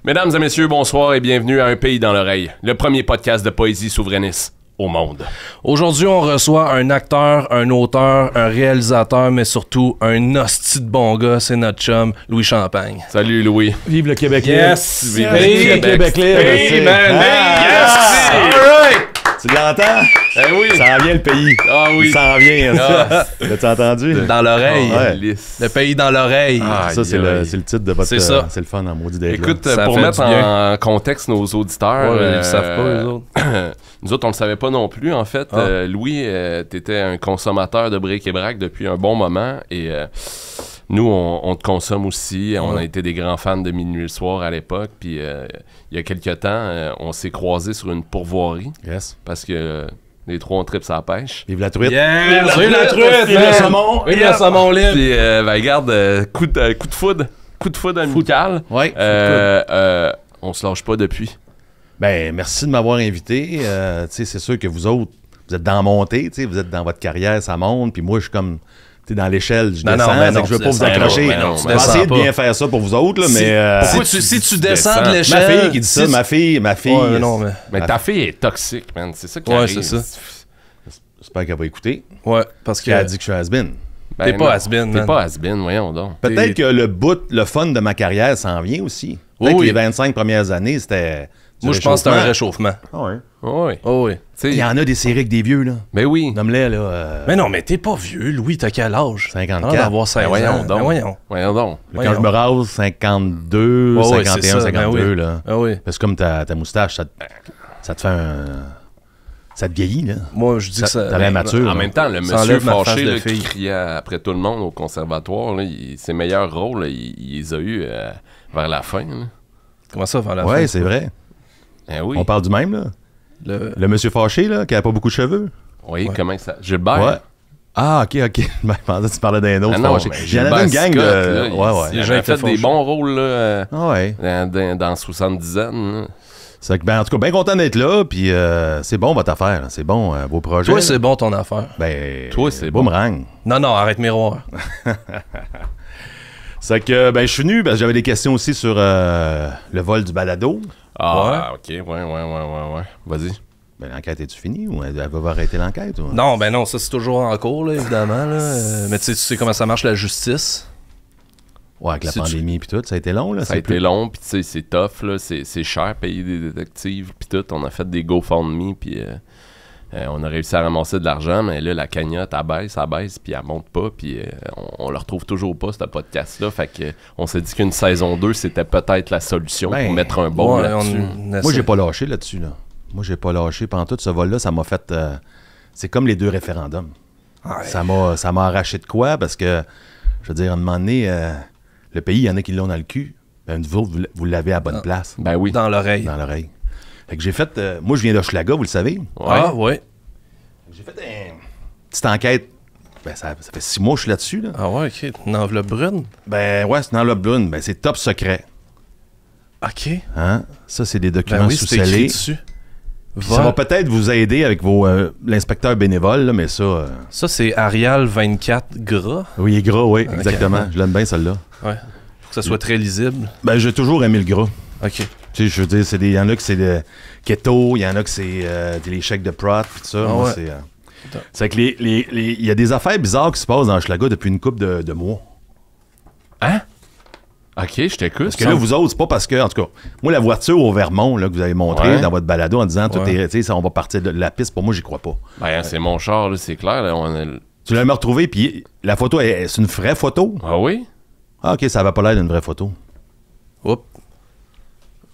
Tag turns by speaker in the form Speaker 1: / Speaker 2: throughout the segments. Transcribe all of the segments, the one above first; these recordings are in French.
Speaker 1: Mesdames et messieurs, bonsoir et bienvenue à Un pays dans l'oreille, le premier podcast de poésie souverainiste au monde.
Speaker 2: Aujourd'hui, on reçoit un acteur, un auteur, un réalisateur, mais surtout un hostie de bon gars, c'est notre chum, Louis Champagne.
Speaker 1: Salut Louis.
Speaker 3: Vive le Québec libre.
Speaker 1: Yes!
Speaker 3: Vive le Québec libre.
Speaker 1: Hey, man! Yes!
Speaker 3: All right! Tu l'entends?
Speaker 1: Eh oui!
Speaker 3: Ça s'en vient le pays.
Speaker 1: Ah oui!
Speaker 3: Ça s'en vient.
Speaker 1: Ah.
Speaker 3: L'as-tu entendu?
Speaker 2: Dans l'oreille.
Speaker 3: Ouais.
Speaker 1: Lisse.
Speaker 2: Le pays dans l'oreille.
Speaker 1: Ah,
Speaker 3: Ça, c'est le titre de votre...
Speaker 2: C'est ça.
Speaker 3: C'est le fun en maudit d'être
Speaker 1: Écoute,
Speaker 2: Ça
Speaker 1: pour
Speaker 2: fait
Speaker 1: mettre
Speaker 2: du bien.
Speaker 1: en contexte nos auditeurs...
Speaker 2: Ouais, ils le savent pas, eux autres.
Speaker 1: Nous autres, on le savait pas non plus, en fait. Louis, t'étais un consommateur de bric-et-brac depuis un bon moment, et nous, on te consomme aussi. On a été des grands fans de Minuit le soir à l'époque, puis il y a quelques temps, on s'est croisés sur une pourvoirie,
Speaker 3: Yes.
Speaker 1: parce que les trois, on tripe sur la pêche.
Speaker 3: Vive la truite.
Speaker 2: Yes! Vive la truite!
Speaker 3: Vive le saumon.
Speaker 2: Vive le saumon libre!
Speaker 1: Puis, ben, regarde, coup de foudre. Coup de foudre amical.
Speaker 3: Ouais.
Speaker 1: On se lâche pas depuis.
Speaker 3: Ben, merci de m'avoir invité. Tu sais, c'est sûr que vous autres, vous êtes dans la montée, tu sais, vous êtes dans votre carrière, ça monte, puis moi, je suis comme... Tu sais, dans l'échelle, je
Speaker 2: Non,
Speaker 3: descends,
Speaker 2: non, mais
Speaker 3: fait
Speaker 2: non,
Speaker 3: que je veux
Speaker 2: tu
Speaker 3: pas vous
Speaker 2: descends
Speaker 3: accrocher.
Speaker 1: pas, mais non,
Speaker 3: Je
Speaker 1: tu
Speaker 3: vais
Speaker 2: descends
Speaker 3: essayer de
Speaker 2: pas.
Speaker 3: bien faire ça pour vous autres, là, mais...
Speaker 2: Pourquoi
Speaker 1: si
Speaker 2: si tu
Speaker 1: tu
Speaker 2: descends
Speaker 1: descends-
Speaker 2: de
Speaker 3: Ma
Speaker 2: l'échelle...
Speaker 3: fille qui dit ça, ma fille...
Speaker 2: Ouais, non, mais...
Speaker 1: Mais ta fille est toxique, man. C'est ça qui
Speaker 2: Ouais,
Speaker 1: arrive.
Speaker 2: c'est ça.
Speaker 3: J'espère qu'elle va écouter.
Speaker 2: Ouais, parce que...
Speaker 3: Elle a dit que je suis has-been.
Speaker 1: Ben
Speaker 2: T'es pas
Speaker 1: non,
Speaker 2: has-been,
Speaker 1: T'es
Speaker 2: man.
Speaker 1: pas has-been, voyons donc.
Speaker 3: Peut-être que le fun de ma carrière s'en vient aussi.
Speaker 2: Oui,
Speaker 3: Peut-être que
Speaker 2: oui.
Speaker 3: les 25 premières années, c'était... du
Speaker 2: Moi, je pense que c'est un
Speaker 3: réchauffement.
Speaker 2: réchauffement.
Speaker 3: Ah ouais.
Speaker 1: Oui.
Speaker 2: Oh oui.
Speaker 3: Il y en a des séries avec des vieux, là.
Speaker 1: Ben oui.
Speaker 3: Nomme-les, là.
Speaker 2: Mais non, mais t'es pas vieux, Louis, t'as quel âge?
Speaker 3: 54.
Speaker 2: T'as d'avoir 16
Speaker 1: Ben voyons
Speaker 2: ans.
Speaker 1: donc.
Speaker 2: Ben voyons.
Speaker 1: Voyons donc.
Speaker 3: Quand je me rase, 52,
Speaker 2: Ouais, ouais,
Speaker 3: 51,
Speaker 2: c'est ça,
Speaker 3: 52,
Speaker 2: ben oui.
Speaker 3: là.
Speaker 2: Ah oui.
Speaker 3: Parce que comme ta moustache, ça te fait un... Ça te vieillit, là.
Speaker 2: Moi, je dis que ça...
Speaker 3: T'as l'air mature.
Speaker 1: En
Speaker 3: là.
Speaker 1: même temps, le
Speaker 2: Ça
Speaker 1: monsieur
Speaker 2: enlève ma face
Speaker 1: fâché
Speaker 2: de
Speaker 1: là, qui
Speaker 2: fille.
Speaker 1: criait après tout le monde au conservatoire, là, ses meilleurs rôles, là, il les a eus vers la fin. Là.
Speaker 2: Comment ça, vers la fin?
Speaker 3: Ouais, c'est vrai.
Speaker 1: Ben oui.
Speaker 3: On parle du même, là. Le monsieur fâché, là, qui a pas beaucoup de cheveux.
Speaker 1: Oui,
Speaker 2: Ouais.
Speaker 1: comment ça... Gilbert.
Speaker 3: Ouais. Ah, ok. Ben, je pensais que tu parlais d'un autre
Speaker 1: Ah non,
Speaker 3: fâché.
Speaker 1: mais
Speaker 3: Il y en avait une
Speaker 1: Gilbert
Speaker 3: gang
Speaker 1: Scott,
Speaker 3: de...
Speaker 1: là,
Speaker 3: Ouais.
Speaker 1: Il
Speaker 2: gens
Speaker 1: a
Speaker 2: étaient
Speaker 1: fait des
Speaker 2: fâchés.
Speaker 1: bons rôles là,
Speaker 3: Ah ouais.
Speaker 1: dans 70 ans.
Speaker 3: C'est que, ben, en tout cas, bien content d'être là, puis c'est bon votre affaire, c'est bon vos projets.
Speaker 2: Toi, c'est bon ton affaire.
Speaker 3: Ben,
Speaker 1: Toi, c'est bon.
Speaker 3: boomerang.
Speaker 2: Non, non, arrête miroir.
Speaker 3: C'est que, ben, je suis venu, parce que j'avais des questions aussi sur le vol du balado.
Speaker 1: Ah, ok, ouais. Vas-y.
Speaker 3: Ben, l'enquête est-tu finie ou elle va arrêter l'enquête? Ou...
Speaker 2: Non, ben non, ça c'est toujours en cours, là, évidemment. Là. Mais tu sais comment ça marche la justice.
Speaker 3: Ouais, avec la
Speaker 2: Si tu-
Speaker 3: pandémie puis tout, ça a été long, là.
Speaker 1: Ça a été long, puis tu sais, c'est tough, là. C'est cher payer des détectives, puis tout. On a fait des GoFundMe, puis on a réussi à ramasser de l'argent, mais là, la cagnotte, elle baisse, puis elle monte pas, puis on le retrouve toujours pas, ce podcast-là. Fait que on s'est dit qu'une saison 2, c'était peut-être la solution
Speaker 3: Ben,
Speaker 1: pour mettre un bon
Speaker 2: Ouais,
Speaker 1: là-dessus.
Speaker 3: Moi, j'ai pas lâché là-dessus, là. Moi, j'ai pas lâché. Pendant tout ce vol-là, ça m'a fait... c'est comme les deux référendums.
Speaker 2: Ouais.
Speaker 3: Ça m'a arraché de quoi? Parce que, je veux dire, à un moment donné, le pays, il y en a qui l'ont dans le cul. Ben, vous l'avez à bonne place,
Speaker 1: Ben oui.
Speaker 2: Dans l'oreille.
Speaker 3: dans l'oreille. Fait que j'ai fait... moi, je viens d'Hochelaga, vous le savez.
Speaker 1: Ouais.
Speaker 2: Ah, ouais.
Speaker 3: J'ai fait une petite enquête. Ben, ça fait 6 mois que je suis là-dessus, là.
Speaker 2: Ah ouais, ok. Une enveloppe brune.
Speaker 3: Ben, ouais, c'est dans le brune. Ben, c'est top secret.
Speaker 2: Ok.
Speaker 3: Hein? Ça, c'est des
Speaker 2: Ben
Speaker 3: documents
Speaker 2: oui, c'est écrit
Speaker 3: sous-scellés.
Speaker 2: dessus.
Speaker 3: Puis ça va peut-être vous aider avec l'inspecteur bénévole, là, mais ça...
Speaker 2: Ça, c'est Arial 24 gras.
Speaker 3: oui, il est gras, oui,
Speaker 2: Ok.
Speaker 3: exactement. Je l'aime bien, celle-là.
Speaker 2: Ouais. Pour que ça soit très lisible.
Speaker 3: Ben, j'ai toujours aimé le gras.
Speaker 2: Ok.
Speaker 3: Tu sais, je veux dire, il y en a que c'est le keto, il y en a que c'est les chèques de prot, puis tout ça.
Speaker 2: Ah
Speaker 3: Moi,
Speaker 2: ouais.
Speaker 3: c'est que il y a des affaires bizarres qui se passent dans Hochelaga depuis une couple de mois.
Speaker 1: Hein? Ok, je t'écoute.
Speaker 3: Parce que là, vous autres, c'est pas parce que, en tout cas, moi, la voiture au Vermont, là, que vous avez montré
Speaker 1: Ouais.
Speaker 3: dans votre balado en disant, tout
Speaker 2: Ouais.
Speaker 3: est, tu sais, ça, on va partir de la piste, pour moi, j'y crois pas.
Speaker 1: Ben, c'est mon char, là, c'est clair. Là,
Speaker 3: Tu l'as me retrouvé, puis la photo, c'est une vraie photo?
Speaker 1: Ah oui?
Speaker 3: Ah, ok, ça avait pas l'air d'une vraie photo.
Speaker 2: Oups.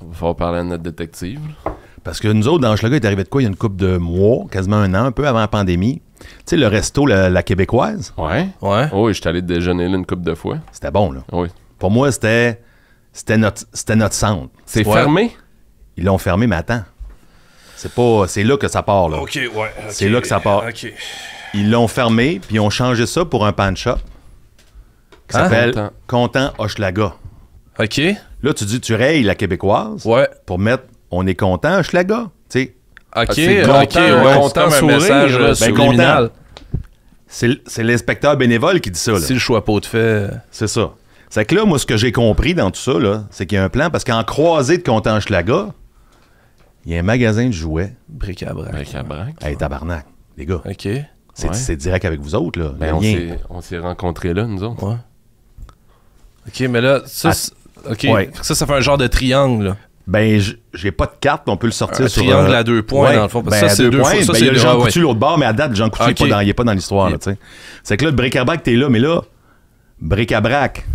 Speaker 1: Il va falloir parler à notre détective. là.
Speaker 3: Parce que nous autres, dans Hochelaga, il est arrivé de quoi? Il y a une couple de mois, quasiment un an, un peu avant la pandémie. Tu sais, le resto, la Québécoise,
Speaker 1: Ouais?
Speaker 2: Ouais.
Speaker 1: Oh oui, je suis allé déjeuner là une couple de fois.
Speaker 3: c'était bon, là.
Speaker 1: Oui.
Speaker 3: Pour moi, c'était notre centre.
Speaker 1: C'est
Speaker 2: Ouais.
Speaker 1: fermé?
Speaker 3: Ils l'ont fermé, mais attends. C'est là que ça part, là.
Speaker 2: Ok, ouais. ok.
Speaker 3: C'est là que ça part.
Speaker 2: Ok.
Speaker 3: Ils l'ont fermé, puis ils ont changé ça pour un pan shop qui
Speaker 2: Hein?
Speaker 3: s'appelle Content Hochelaga.
Speaker 2: Ok.
Speaker 3: Là, tu rayes la Québécoise
Speaker 2: Ouais.
Speaker 3: pour mettre On est content Hochelaga. Tu sais,
Speaker 2: Ok,
Speaker 1: c'est
Speaker 2: ok,
Speaker 1: content,
Speaker 2: ouais,
Speaker 1: content
Speaker 2: c'est comme un
Speaker 1: sourire,
Speaker 2: message
Speaker 1: là,
Speaker 2: subliminal.
Speaker 3: c'est l'inspecteur bénévole qui dit ça, là.
Speaker 2: Si le choix pas de fait.
Speaker 3: C'est ça. C'est que là, moi, ce que j'ai compris dans tout ça, là, c'est qu'il y a un plan, parce qu'en croisée de Contenschlaga, il y a un magasin de jouets.
Speaker 2: Bric-à-brac.
Speaker 1: Bric-à-brac.
Speaker 3: Hey, tabarnak, les gars.
Speaker 2: OK.
Speaker 3: C'est direct avec vous autres, là.
Speaker 1: Ben,
Speaker 3: Le lien.
Speaker 1: on s'est rencontrés là, nous autres.
Speaker 2: Ouais. OK, mais là, ça, OK.
Speaker 3: Ouais.
Speaker 2: Ça fait un genre de triangle, là.
Speaker 3: Ben, j'ai pas de carte, on peut le sortir
Speaker 2: Un
Speaker 3: sur...
Speaker 2: triangle à 2 points,
Speaker 3: ouais,
Speaker 2: dans le fond.
Speaker 3: Ben,
Speaker 2: Ça,
Speaker 3: à
Speaker 2: c'est
Speaker 3: 2
Speaker 2: deux
Speaker 3: points.
Speaker 2: fois. Ça,
Speaker 3: Ben, il
Speaker 2: c'est
Speaker 3: y a le Jean
Speaker 2: ouais.
Speaker 3: Coutu l'autre bord, mais à date, le Jean Coutu,
Speaker 2: Ok.
Speaker 3: il est pas dans l'histoire, là, tu sais. C'est que là, le bric-à-brac, t'es là, mais là, bric-à-brac,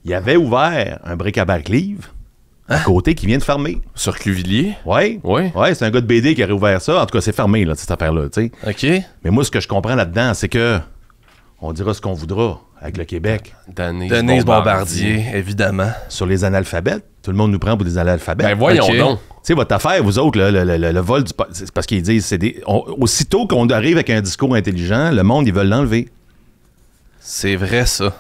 Speaker 3: il y avait ouvert un bric-à-brac livre à côté qui vient de fermer.
Speaker 1: Sur Cuvillier.
Speaker 3: Ouais.
Speaker 1: Ouais.
Speaker 3: Ouais, c'est un gars de BD qui a réouvert ça. En tout cas, c'est fermé, là, cette affaire-là, tu sais.
Speaker 2: OK.
Speaker 3: Mais moi, ce que je comprends là-dedans, c'est que on dira ce qu'on voudra avec le Québec.
Speaker 2: Denise Bombardier, évidemment.
Speaker 3: Sur les analphabètes, tout le monde nous prend pour des analphabètes.
Speaker 1: Ben voyons
Speaker 2: Ok.
Speaker 1: donc.
Speaker 3: Tu sais, votre affaire, vous autres, là, le vol du... C'est parce qu'ils disent, aussitôt qu'on arrive avec un discours intelligent, le monde, ils veulent l'enlever.
Speaker 2: C'est vrai, ça.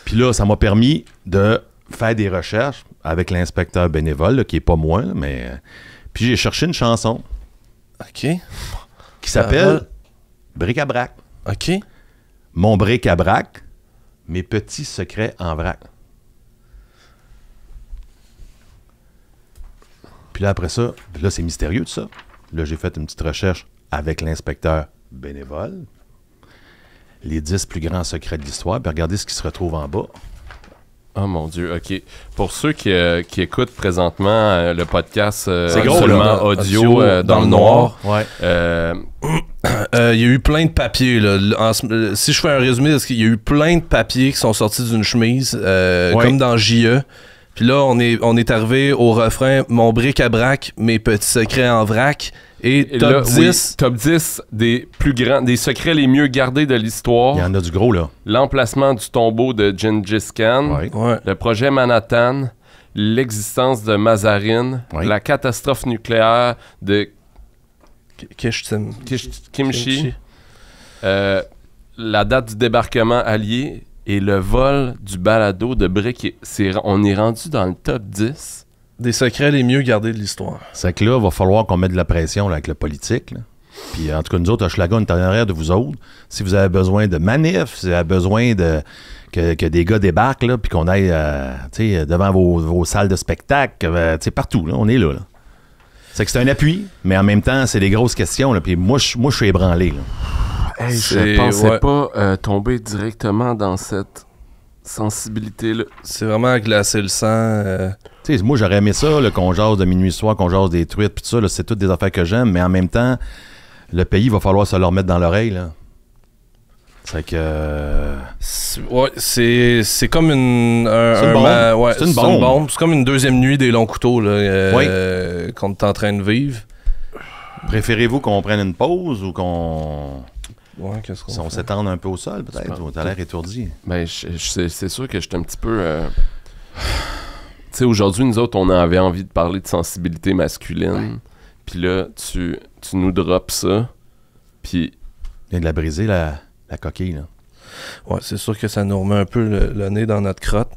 Speaker 3: Puis là, ça m'a permis de faire des recherches avec l'inspecteur bénévole, là, qui est pas moi, là, mais... puis j'ai cherché une chanson
Speaker 2: OK.
Speaker 3: qui s'appelle Bric-à-brac.
Speaker 2: OK.
Speaker 3: Mon bric-à-brac, mes petits secrets en vrac. Puis là, après ça, puis là, c'est mystérieux tout ça. Là, j'ai fait une petite recherche avec l'inspecteur bénévole. Les 10 plus grands secrets de l'histoire. Puis regardez ce qui se retrouve en bas.
Speaker 1: Oh mon Dieu, OK. Pour ceux qui écoutent présentement le podcast
Speaker 3: C'est gros,
Speaker 1: seulement
Speaker 2: là.
Speaker 1: audio dans le noir,
Speaker 3: Ouais.
Speaker 2: Il y a eu plein de papiers, là. Si je fais un résumé, il y a eu plein de papiers qui sont sortis d'une chemise, comme dans JE. Puis là, on est arrivé au refrain « Mon bric-à-brac, mes petits secrets en vrac ». Et top
Speaker 1: là,
Speaker 2: 10...
Speaker 1: oui, top 10 des plus grands, des secrets les mieux gardés de l'histoire.
Speaker 3: Il y en a du gros, là.
Speaker 1: L'emplacement du tombeau de Gengis Khan.
Speaker 3: Ouais.
Speaker 2: Ouais.
Speaker 1: Le projet Manhattan. L'existence de Mazarine.
Speaker 3: Ouais.
Speaker 1: La catastrophe nucléaire de
Speaker 2: Kishtim.
Speaker 1: Kimchi. La date du débarquement allié et le vol du balado de Brick. On est rendu dans le top 10.
Speaker 2: Des secrets les mieux gardés de l'histoire.
Speaker 3: C'est que là, il va falloir qu'on mette de la pression là, avec le politique. Là. Puis en tout cas, nous autres, à Hochelaga, on est en arrière de vous autres. Si vous avez besoin de manifs, si vous avez besoin que des gars débarquent, là, puis qu'on aille devant vos salles de spectacle, partout, là, on est là. C'est que c'est un appui, mais en même temps, c'est des grosses questions. Là, puis moi, je suis ébranlé. Là.
Speaker 1: Hey, je pensais pas tomber directement dans cette sensibilité-là.
Speaker 2: C'est vraiment à glacer le sang.
Speaker 3: Moi, j'aurais aimé ça, là, qu'on jase de minuit soir, qu'on jase des truites, puis tout ça, là, c'est toutes des affaires que j'aime, mais en même temps, le pays, va falloir se leur mettre dans l'oreille, là. C'est que...
Speaker 2: C'est comme une...
Speaker 3: C'est une bombe.
Speaker 2: Ouais,
Speaker 3: C'est une bombe.
Speaker 2: C'est comme une deuxième nuit des longs couteaux, là,
Speaker 3: Oui.
Speaker 2: qu'on est en train de vivre.
Speaker 3: Préférez-vous qu'on prenne une pause ou qu'on...
Speaker 2: Ouais, qu'est-ce qu'on
Speaker 3: Si on
Speaker 2: fait?
Speaker 3: s'étende un peu au sol, peut-être, ou t'as l'air étourdi.
Speaker 1: Ben, c'est sûr que j'étais un petit peu... Tu sais, aujourd'hui, nous autres, on avait envie de parler de sensibilité masculine. Puis là, tu nous drops ça. Puis...
Speaker 3: Il vient de la briser, la coquille, là.
Speaker 2: Ouais, c'est sûr que ça nous remet un peu le nez dans notre crotte.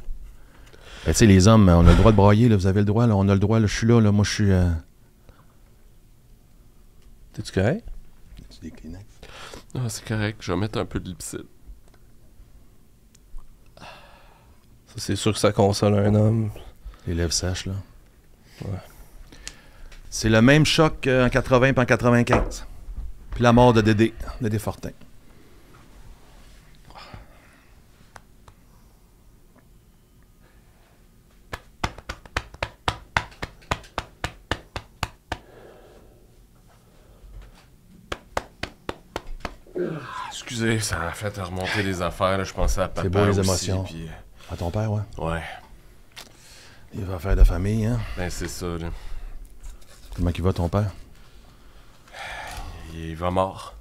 Speaker 3: Ben, tu sais, les hommes, on a le droit de brailler, là. Vous avez le droit, là. On a le droit, là. Je suis là, moi, je suis...
Speaker 2: T'es-tu correct?
Speaker 3: Des Kleenex.
Speaker 1: Ah, c'est correct, je vais mettre un peu de lipside.
Speaker 2: Ça, c'est sûr que ça console un homme.
Speaker 3: Les lèvres sèches, là.
Speaker 2: Ouais.
Speaker 3: C'est le même choc en 80 puis en 95. Puis la mort de Dédé Fortin.
Speaker 1: Excusez, ça a fait remonter les affaires. Là. Je pensais à papa
Speaker 3: C'est beau, les
Speaker 1: aussi,
Speaker 3: émotions.
Speaker 1: puis,
Speaker 3: À ton père, ouais.
Speaker 1: ouais,
Speaker 3: Il va faire de famille, hein.
Speaker 1: ben c'est ça. Là.
Speaker 3: Comment il va, ton père?
Speaker 1: Il va mort.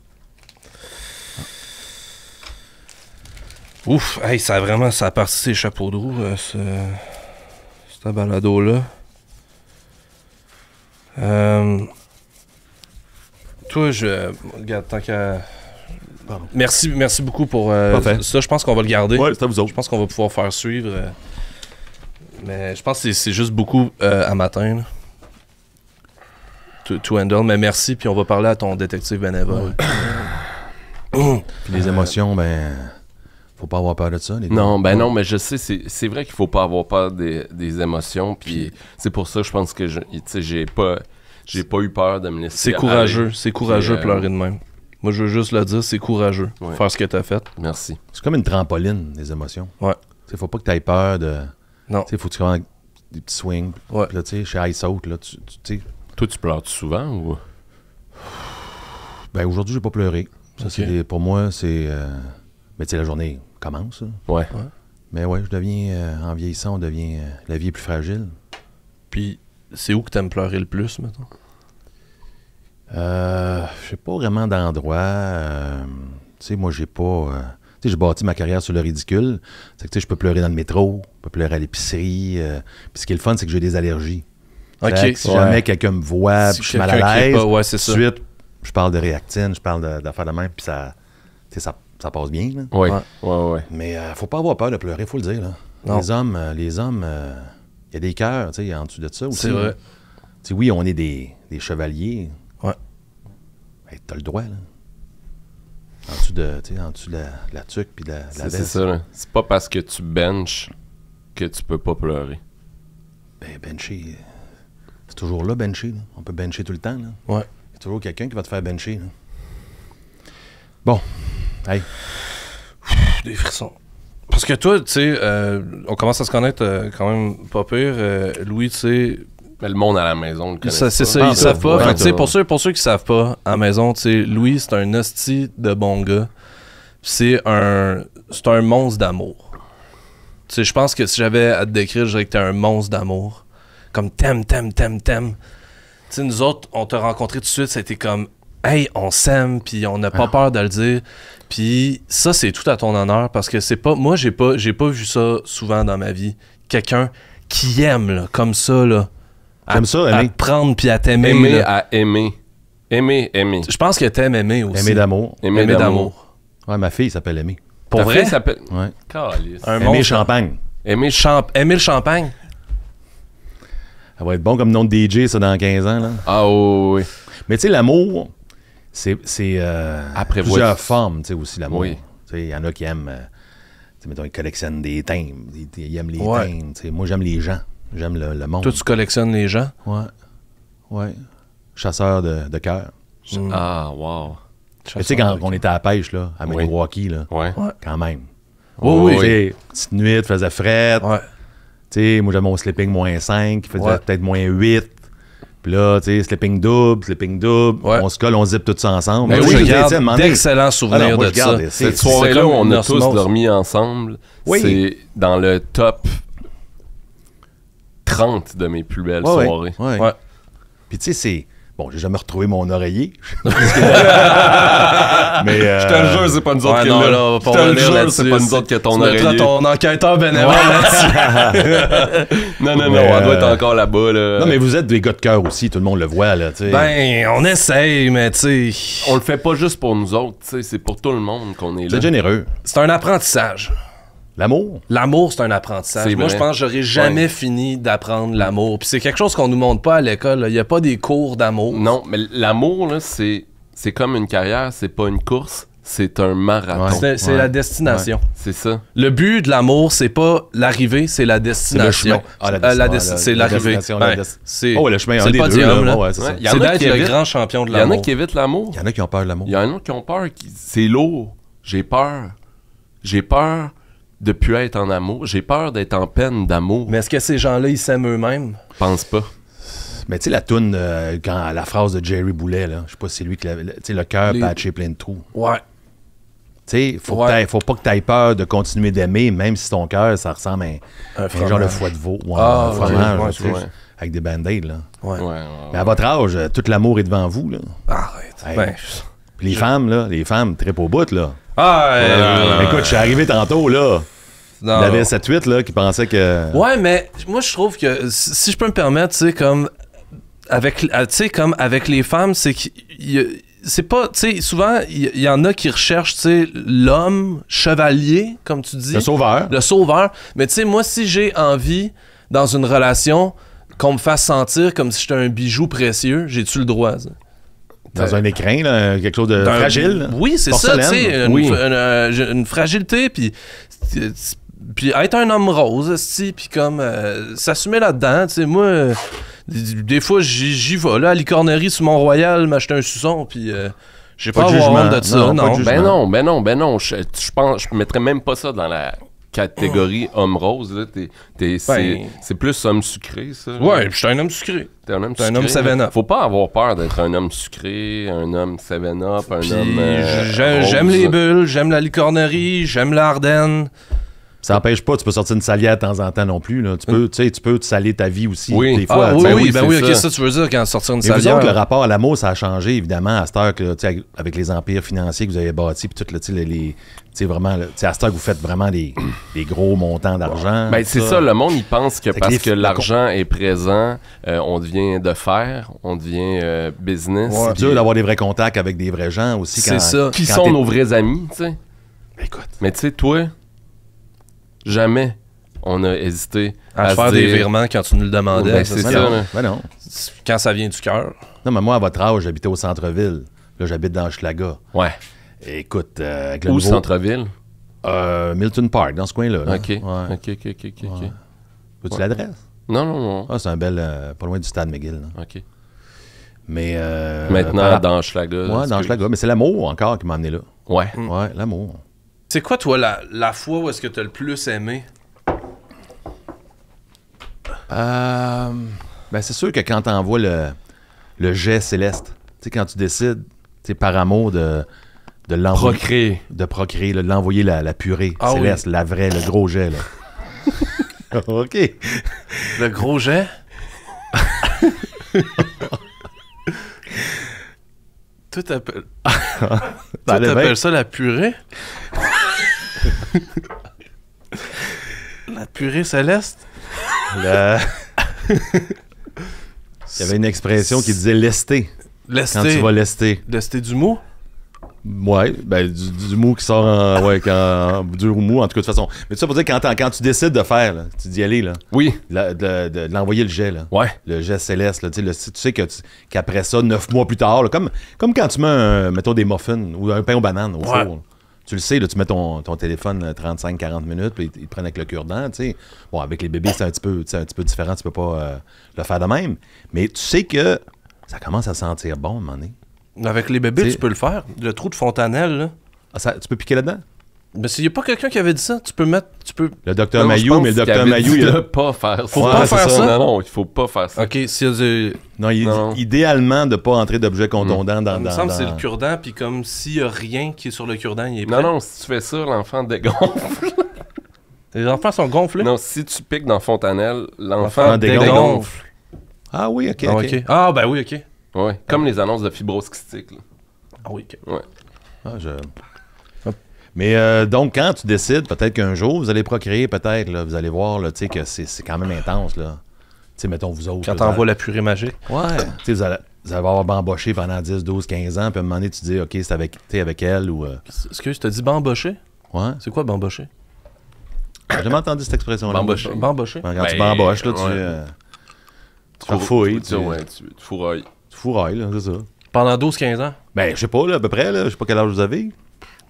Speaker 2: Ouf, hey, ça a parti ses chapeaux de roue, ce balado-là. Toi, regarde, tant qu'à...
Speaker 3: Pardon.
Speaker 2: Merci beaucoup pour
Speaker 3: Parfait.
Speaker 2: ça. Je pense qu'on va le garder.
Speaker 3: Ouais, c'est à vous autres.
Speaker 2: Je pense qu'on va pouvoir faire suivre. Mais je pense que c'est juste beaucoup à matin. Là. To handle. Mais merci, puis on va parler à ton détective bénévole.
Speaker 3: Puis les émotions, ben... Faut pas avoir peur de ça, les gars.
Speaker 1: Non, ben non, mais je sais, c'est vrai qu'il faut pas avoir peur des émotions, puis c'est pour ça, je pense que j'ai pas eu peur de me laisser
Speaker 2: C'est courageux,
Speaker 1: aller.
Speaker 2: c'est courageux pleurer de même. Moi, je veux juste le dire, c'est courageux, faire ce que t'as fait.
Speaker 1: Merci.
Speaker 3: C'est comme une trampoline, les émotions.
Speaker 2: Ouais.
Speaker 3: T'sais, faut pas que t'aies peur de...
Speaker 2: Non.
Speaker 3: Faut que tu fasses des petits swings.
Speaker 2: Ouais.
Speaker 3: Puis là, tu sais, chez Ice Out, là, tu sais...
Speaker 1: Toi, tu pleures souvent, ou...
Speaker 3: Ben, aujourd'hui, j'ai pas pleuré. Ça,
Speaker 2: Okay.
Speaker 3: pour moi, c'est... Mais tu sais, la journée commence, là.
Speaker 1: Ouais.
Speaker 3: Mais ouais, je deviens... en vieillissant, on devient... la vie est plus fragile.
Speaker 2: Puis, c'est où que t'aimes pleurer le plus, mettons?
Speaker 3: Je sais pas vraiment d'endroit. Tu sais, moi, j'ai pas... tu sais, j'ai bâti ma carrière sur le ridicule. C'est que, tu sais, je peux pleurer dans le métro, je peux pleurer à l'épicerie. Puis ce qui est le fun, c'est que j'ai des allergies.
Speaker 2: OK.
Speaker 3: Si jamais quelqu'un me voit, puis je suis mal à l'aise,
Speaker 2: c'est ça.
Speaker 3: tout de suite, je parle de réactine, je parle d'affaires de même, puis ça, tu sais, ça passe bien, là.
Speaker 1: Ouais.
Speaker 3: Mais faut pas avoir peur de pleurer, faut le dire, là.
Speaker 2: Non.
Speaker 3: Les hommes, il y a des cœurs, tu sais, en dessous de ça aussi.
Speaker 2: C'est vrai.
Speaker 3: Tu sais, oui, on est des chevaliers.
Speaker 2: Ouais.
Speaker 3: Hey, t'as le droit, là. En dessous de la tuque puis de la
Speaker 1: C'est
Speaker 3: veste.
Speaker 1: ça, là. C'est pas parce que tu benches que tu peux pas pleurer.
Speaker 3: Ben, bencher, c'est toujours là, bencher. Là. On peut bencher tout le temps, là.
Speaker 2: Ouais.
Speaker 3: Il y a toujours quelqu'un qui va te faire bencher, là. Bon. Hey.
Speaker 2: Des frissons. Parce que toi, tu sais, on commence à se connaître quand même pas pire. Louis, tu sais...
Speaker 1: Mais le monde à la maison le connaît
Speaker 2: C'est ça,
Speaker 3: Ah,
Speaker 2: ils savent pas.
Speaker 3: ouais,
Speaker 2: Fait que, tu sais, pour ceux qui savent pas, à la maison, tu sais, Louis, c'est un hostie de bon gars. C'est un monstre d'amour. Tu sais, je pense que si j'avais à te décrire, je dirais que t'es un monstre d'amour. Comme t'aimes. Tu sais, nous autres, on t'a rencontré tout de suite, c'était comme, hey, on s'aime, puis on n'a pas peur de le dire. Puis ça, c'est tout à ton honneur, parce que c'est pas... Moi, j'ai pas vu ça souvent dans ma vie. Quelqu'un qui aime, là, comme ça, là.
Speaker 3: J'aime ça,
Speaker 2: à
Speaker 3: aimer.
Speaker 2: te prendre puis à t'aimer.
Speaker 1: Aimer
Speaker 2: là.
Speaker 1: à aimer. Aimer.
Speaker 2: Je pense que t'aimes aimer aussi.
Speaker 3: Aimer d'amour.
Speaker 1: Aimer d'amour.
Speaker 3: Ouais, ma fille s'appelle Aimée.
Speaker 2: Pour
Speaker 1: Ta
Speaker 2: vrai?
Speaker 1: fille s'appelle...
Speaker 3: Ouais.
Speaker 1: Calice.
Speaker 2: Un
Speaker 3: Aimer
Speaker 2: monstre.
Speaker 3: champagne.
Speaker 1: Aimer
Speaker 2: Aimer le champagne?
Speaker 3: Ça va être bon comme nom de DJ, ça, dans 15 ans, là.
Speaker 1: Ah oui.
Speaker 3: Mais tu sais, l'amour, c'est
Speaker 1: Après,
Speaker 3: plusieurs formes, tu sais, aussi, l'amour.
Speaker 1: Oui.
Speaker 3: Tu sais, il y en a qui aiment... tu sais, mettons, ils collectionnent des thèmes. Ils aiment les
Speaker 2: Ouais.
Speaker 3: thèmes. Tu sais, moi, j'aime les gens. J'aime le monde.
Speaker 2: Toi, tu collectionnes les gens?
Speaker 3: Ouais. Chasseur de cœur.
Speaker 1: Ah, wow.
Speaker 3: Mais tu sais, quand on était à la pêche, là, à
Speaker 1: Oui.
Speaker 3: Milwaukee, là,
Speaker 1: Ouais.
Speaker 3: quand même.
Speaker 2: Oui.
Speaker 3: Tu sais, petite nuit, il faisait fret.
Speaker 2: Ouais.
Speaker 3: Tu sais, moi, j'avais mon sleeping -5, il faisait
Speaker 2: Ouais.
Speaker 3: peut-être -8. Puis là, tu sais, sleeping double.
Speaker 2: Ouais.
Speaker 3: On se colle, on zip tout ça ensemble.
Speaker 2: Mais
Speaker 3: Moi,
Speaker 2: oui,
Speaker 3: je
Speaker 2: je
Speaker 3: disais,
Speaker 2: garde
Speaker 3: tu sais, à un moment donné-
Speaker 2: d'excellents souvenirs
Speaker 3: moi,
Speaker 2: de
Speaker 3: je garde,
Speaker 2: ça.
Speaker 3: c'est-
Speaker 1: Cette soirée-là,
Speaker 2: comme
Speaker 1: on
Speaker 2: une
Speaker 1: a tous
Speaker 2: osmose.
Speaker 1: dormi ensemble.
Speaker 3: Oui.
Speaker 1: C'est dans le top 30 de mes plus belles
Speaker 3: Ouais,
Speaker 1: soirées.
Speaker 3: ouais.
Speaker 2: Ouais.
Speaker 3: Puis tu sais, c'est... Bon, j'ai jamais retrouvé mon oreiller. Mais
Speaker 1: Je te le jure, c'est pas nous autres
Speaker 2: Ouais,
Speaker 1: qui
Speaker 2: non,
Speaker 1: l'a.
Speaker 2: là, on va
Speaker 1: Je
Speaker 2: pas
Speaker 1: te le
Speaker 2: revenir
Speaker 1: jure,
Speaker 2: là-dessus.
Speaker 1: c'est pas nous autres qui a ton
Speaker 2: Tu mettras
Speaker 1: oreiller.
Speaker 2: ton enquêteur bénévole là-dessus.
Speaker 1: Non,
Speaker 3: Mais,
Speaker 1: elle doit être encore là-bas. Là.
Speaker 3: Non, mais vous êtes des gars de cœur aussi, tout le monde le voit, là, tu sais.
Speaker 2: Ben, on essaye, mais tu sais...
Speaker 1: On le fait pas juste pour nous autres, tu sais, c'est pour tout le monde qu'on est
Speaker 3: Vous
Speaker 1: là.
Speaker 3: êtes généreux.
Speaker 2: C'est un apprentissage.
Speaker 3: L'amour?
Speaker 2: L'amour, c'est un apprentissage.
Speaker 1: C'est
Speaker 2: Moi,
Speaker 1: vrai.
Speaker 2: je pense que j'aurais jamais fini d'apprendre l'amour. Puis c'est quelque chose qu'on nous montre pas à l'école. là. Il y a pas des cours d'amour.
Speaker 1: Non, mais l'amour, là, c'est comme une carrière, c'est pas une course, c'est un marathon.
Speaker 3: Ouais.
Speaker 2: C'est la destination.
Speaker 1: C'est ça.
Speaker 2: Le but de l'amour, c'est pas l'arrivée, c'est la destination.
Speaker 3: chemin. Ah,
Speaker 2: C'est l'arrivée.
Speaker 3: destination,
Speaker 2: Ouais.
Speaker 3: C'est... Oh, le chemin,
Speaker 2: c'est
Speaker 3: un
Speaker 2: le
Speaker 3: des deux,
Speaker 2: podium,
Speaker 3: là.
Speaker 2: là.
Speaker 3: Ouais, c'est ça.
Speaker 1: Ouais, y en
Speaker 2: C'est
Speaker 1: a
Speaker 2: d'être
Speaker 1: qui
Speaker 2: le
Speaker 1: évitent.
Speaker 2: grand champion de
Speaker 1: Il y en
Speaker 2: l'amour.
Speaker 1: a qui évitent l'amour.
Speaker 3: Il y en a qui ont peur de l'amour.
Speaker 1: Il y en a qui ont peur, c'est lourd. J'ai peur. J'ai peur de plus être en amour. J'ai peur d'être en peine d'amour.
Speaker 2: Mais est-ce que ces gens-là, ils s'aiment eux-mêmes?
Speaker 1: Pense pas.
Speaker 3: Mais tu sais, la toune, quand la phrase de Jerry Boulet, là, je sais pas si c'est lui qui l'avait... Tu sais, le cœur patché plein de trous.
Speaker 2: Ouais.
Speaker 3: Tu sais, faut pas que t'aies peur de continuer d'aimer, même si ton cœur, ça ressemble à un genre de foie de veau. Ouais,
Speaker 2: Ah,
Speaker 3: un fromage,
Speaker 1: ouais,
Speaker 3: tu sais,
Speaker 1: ouais.
Speaker 3: avec des band-aids, là.
Speaker 2: Ouais.
Speaker 3: Mais à votre âge, tout l'amour est devant vous, là.
Speaker 2: Arrête.
Speaker 3: Hey.
Speaker 2: Ben,
Speaker 3: Puis les femmes, là, les femmes trippent au bout, là.
Speaker 2: Ah,
Speaker 3: Écoute, je suis arrivé tantôt, là. Il y
Speaker 2: non.
Speaker 3: avait 7-8, là, qui pensaient que...
Speaker 2: Ouais, mais moi, je trouve que, si je peux me permettre, tu sais, comme avec les femmes, c'est que c'est pas, tu sais, souvent, il y en a qui recherchent, tu sais, l'homme chevalier, comme tu dis.
Speaker 3: Le sauveur.
Speaker 2: Le sauveur. Mais tu sais, moi, si j'ai envie, dans une relation, qu'on me fasse sentir comme si j'étais un bijou précieux, j'ai-tu le droit, ça?
Speaker 3: Dans un écrin, là, quelque chose de fragile. Là.
Speaker 2: Oui, c'est ça, tu sais, une fragilité, puis être un homme rose, puis comme s'assumer là-dedans, tu sais, moi, des fois, j'y vais, là, à l'icornerie sur Mont-Royal, m'acheter un suçon, puis j'ai pas à avoir honte de ça, non.
Speaker 1: Ben non, je pense, je mettrais même pas ça dans la catégorie homme rose, là. C'est plus homme sucré, ça.
Speaker 2: Ouais, je suis un homme sucré.
Speaker 1: T'es un homme
Speaker 2: sucré.
Speaker 1: Un homme
Speaker 2: 7-Up.
Speaker 1: Faut pas avoir peur d'être un homme sucré, un homme 7-Up,
Speaker 2: j'aime les bulles, j'aime la licornerie, j'aime l'Ardenne.
Speaker 3: Ça n'empêche pas, tu peux sortir une salière de temps en temps non plus. Là. Tu peux te saler ta vie aussi.
Speaker 1: Oui.
Speaker 3: Des fois,
Speaker 2: oui, ok, ça tu veux dire quand sortir une salière.
Speaker 3: Vous autres, le rapport à l'amour, ça a changé évidemment à cette heure que, avec les empires financiers que vous avez bâtis, puis tout, vraiment, à cette heure que vous faites vraiment des gros montants d'argent.
Speaker 1: Ben, c'est ça, le monde, il pense que parce que l'argent est présent, on devient de fer, on devient business.
Speaker 3: C'est dur d'avoir des vrais contacts avec des vrais gens aussi.
Speaker 2: C'est ça.
Speaker 1: Qui sont nos vrais amis, tu sais.
Speaker 3: Écoute.
Speaker 1: Mais tu sais, toi... Jamais on a hésité
Speaker 2: à faire des virements quand tu nous le demandais.
Speaker 1: Ben, c'est ça.
Speaker 3: Non.
Speaker 2: Quand ça vient du cœur.
Speaker 3: Non, mais moi, à votre âge, j'habitais au centre-ville. Là, j'habite dans Hochelaga.
Speaker 1: Ouais.
Speaker 3: Écoute, avec
Speaker 1: le centre-ville?
Speaker 3: Milton Park, dans ce coin-là. Là.
Speaker 1: OK.
Speaker 3: Ouais.
Speaker 1: OK.
Speaker 3: Veux-tu l'adresse?
Speaker 1: Non.
Speaker 3: Ah, c'est un bel... pas loin du stade McGill. Là.
Speaker 1: OK.
Speaker 3: Mais...
Speaker 1: Maintenant, dans Hochelaga.
Speaker 3: Ouais, dans Hochelaga. Mais c'est l'amour encore qui m'a amené là.
Speaker 1: Ouais.
Speaker 3: Ouais, l'amour.
Speaker 2: C'est quoi, toi, la fois où est-ce que t'as le plus aimé?
Speaker 3: Ben, c'est sûr que quand t'envoies le jet céleste, tu sais, quand tu décides, par amour de l'envoyer... De procréer, de l'envoyer la purée céleste, la vraie, le gros jet, là. OK.
Speaker 2: Le gros jet? Toi, t'appelles ça la purée? La purée céleste?
Speaker 3: Il y avait une expression qui disait lester.
Speaker 2: Lester?
Speaker 3: Quand tu vas lester.
Speaker 2: Lester du mot?
Speaker 3: Ouais, ben du mot qui sort en dur ou mou, en tout cas, de toute façon. Mais ça pour dire quand tu décides de faire, là, tu d'y aller, là.
Speaker 1: Oui.
Speaker 3: De l'envoyer le jet, là.
Speaker 1: Ouais.
Speaker 3: Le jet céleste, là. Tu sais qu'après ça, 9 mois plus tard, là, comme quand tu mets, mettons, des muffins ou un pain aux bananes au four. Là. Tu le sais, là, tu mets ton téléphone 35-40 minutes, puis ils te prennent avec le cure-dent, tu sais. Bon, avec les bébés, c'est un petit peu différent, tu peux pas le faire de même. Mais tu sais que ça commence à sentir bon à un moment donné.
Speaker 2: Avec les bébés, tu peux le faire. Le trou de fontanelle, là.
Speaker 3: Ah, tu peux piquer là-dedans?
Speaker 2: Mais s'il n'y a pas quelqu'un qui avait dit ça, tu peux mettre...
Speaker 3: Le docteur Mayou, mais le docteur Mayou...
Speaker 1: Il ne pas faire ça.
Speaker 2: Faut pas faire ça?
Speaker 1: Non, il faut pas faire ça.
Speaker 2: OK, s'il y a du...
Speaker 3: Non, idéalement, de pas entrer d'objets contondants dans... Il
Speaker 2: me semble que c'est le cure-dent, puis comme s'il y a rien qui est sur le cure-dent, il est
Speaker 1: prêt. Non, si tu fais ça, l'enfant dégonfle.
Speaker 2: Les enfants sont gonflés?
Speaker 1: Non, si tu piques dans fontanelle, l'enfant dégonfle.
Speaker 3: Ah oui, OK.
Speaker 2: Ah, ben oui, OK.
Speaker 1: Ouais, comme les annonces de fibrose kystique, là.
Speaker 2: Ah oui, OK.
Speaker 1: Ouais.
Speaker 3: Mais donc, quand tu décides, peut-être qu'un jour, vous allez procréer, peut-être, là, vous allez voir, là, tu sais, que c'est quand même intense, là. Tu sais, mettons, vous autres...
Speaker 2: Quand t'envoies la purée magique.
Speaker 3: Ouais. Tu sais, vous allez avoir embauché pendant 10, 12, 15 ans, puis à un moment donné, tu dis, OK, c'est avec elle, ou...
Speaker 2: Excuse, tu t'as dit bamboché?
Speaker 3: Ouais.
Speaker 2: C'est quoi bamboché?
Speaker 3: J'ai jamais entendu cette expression-là.
Speaker 2: Bamboché.
Speaker 3: Quand tu bamboches, là, tu farfouilles.
Speaker 1: Tu fourrailles.
Speaker 3: Tu fourrailles, là, c'est ça.
Speaker 2: Pendant 12-15 ans?
Speaker 3: Ben, je sais pas, là, à peu près, là. Je sais pas quel âge vous avez.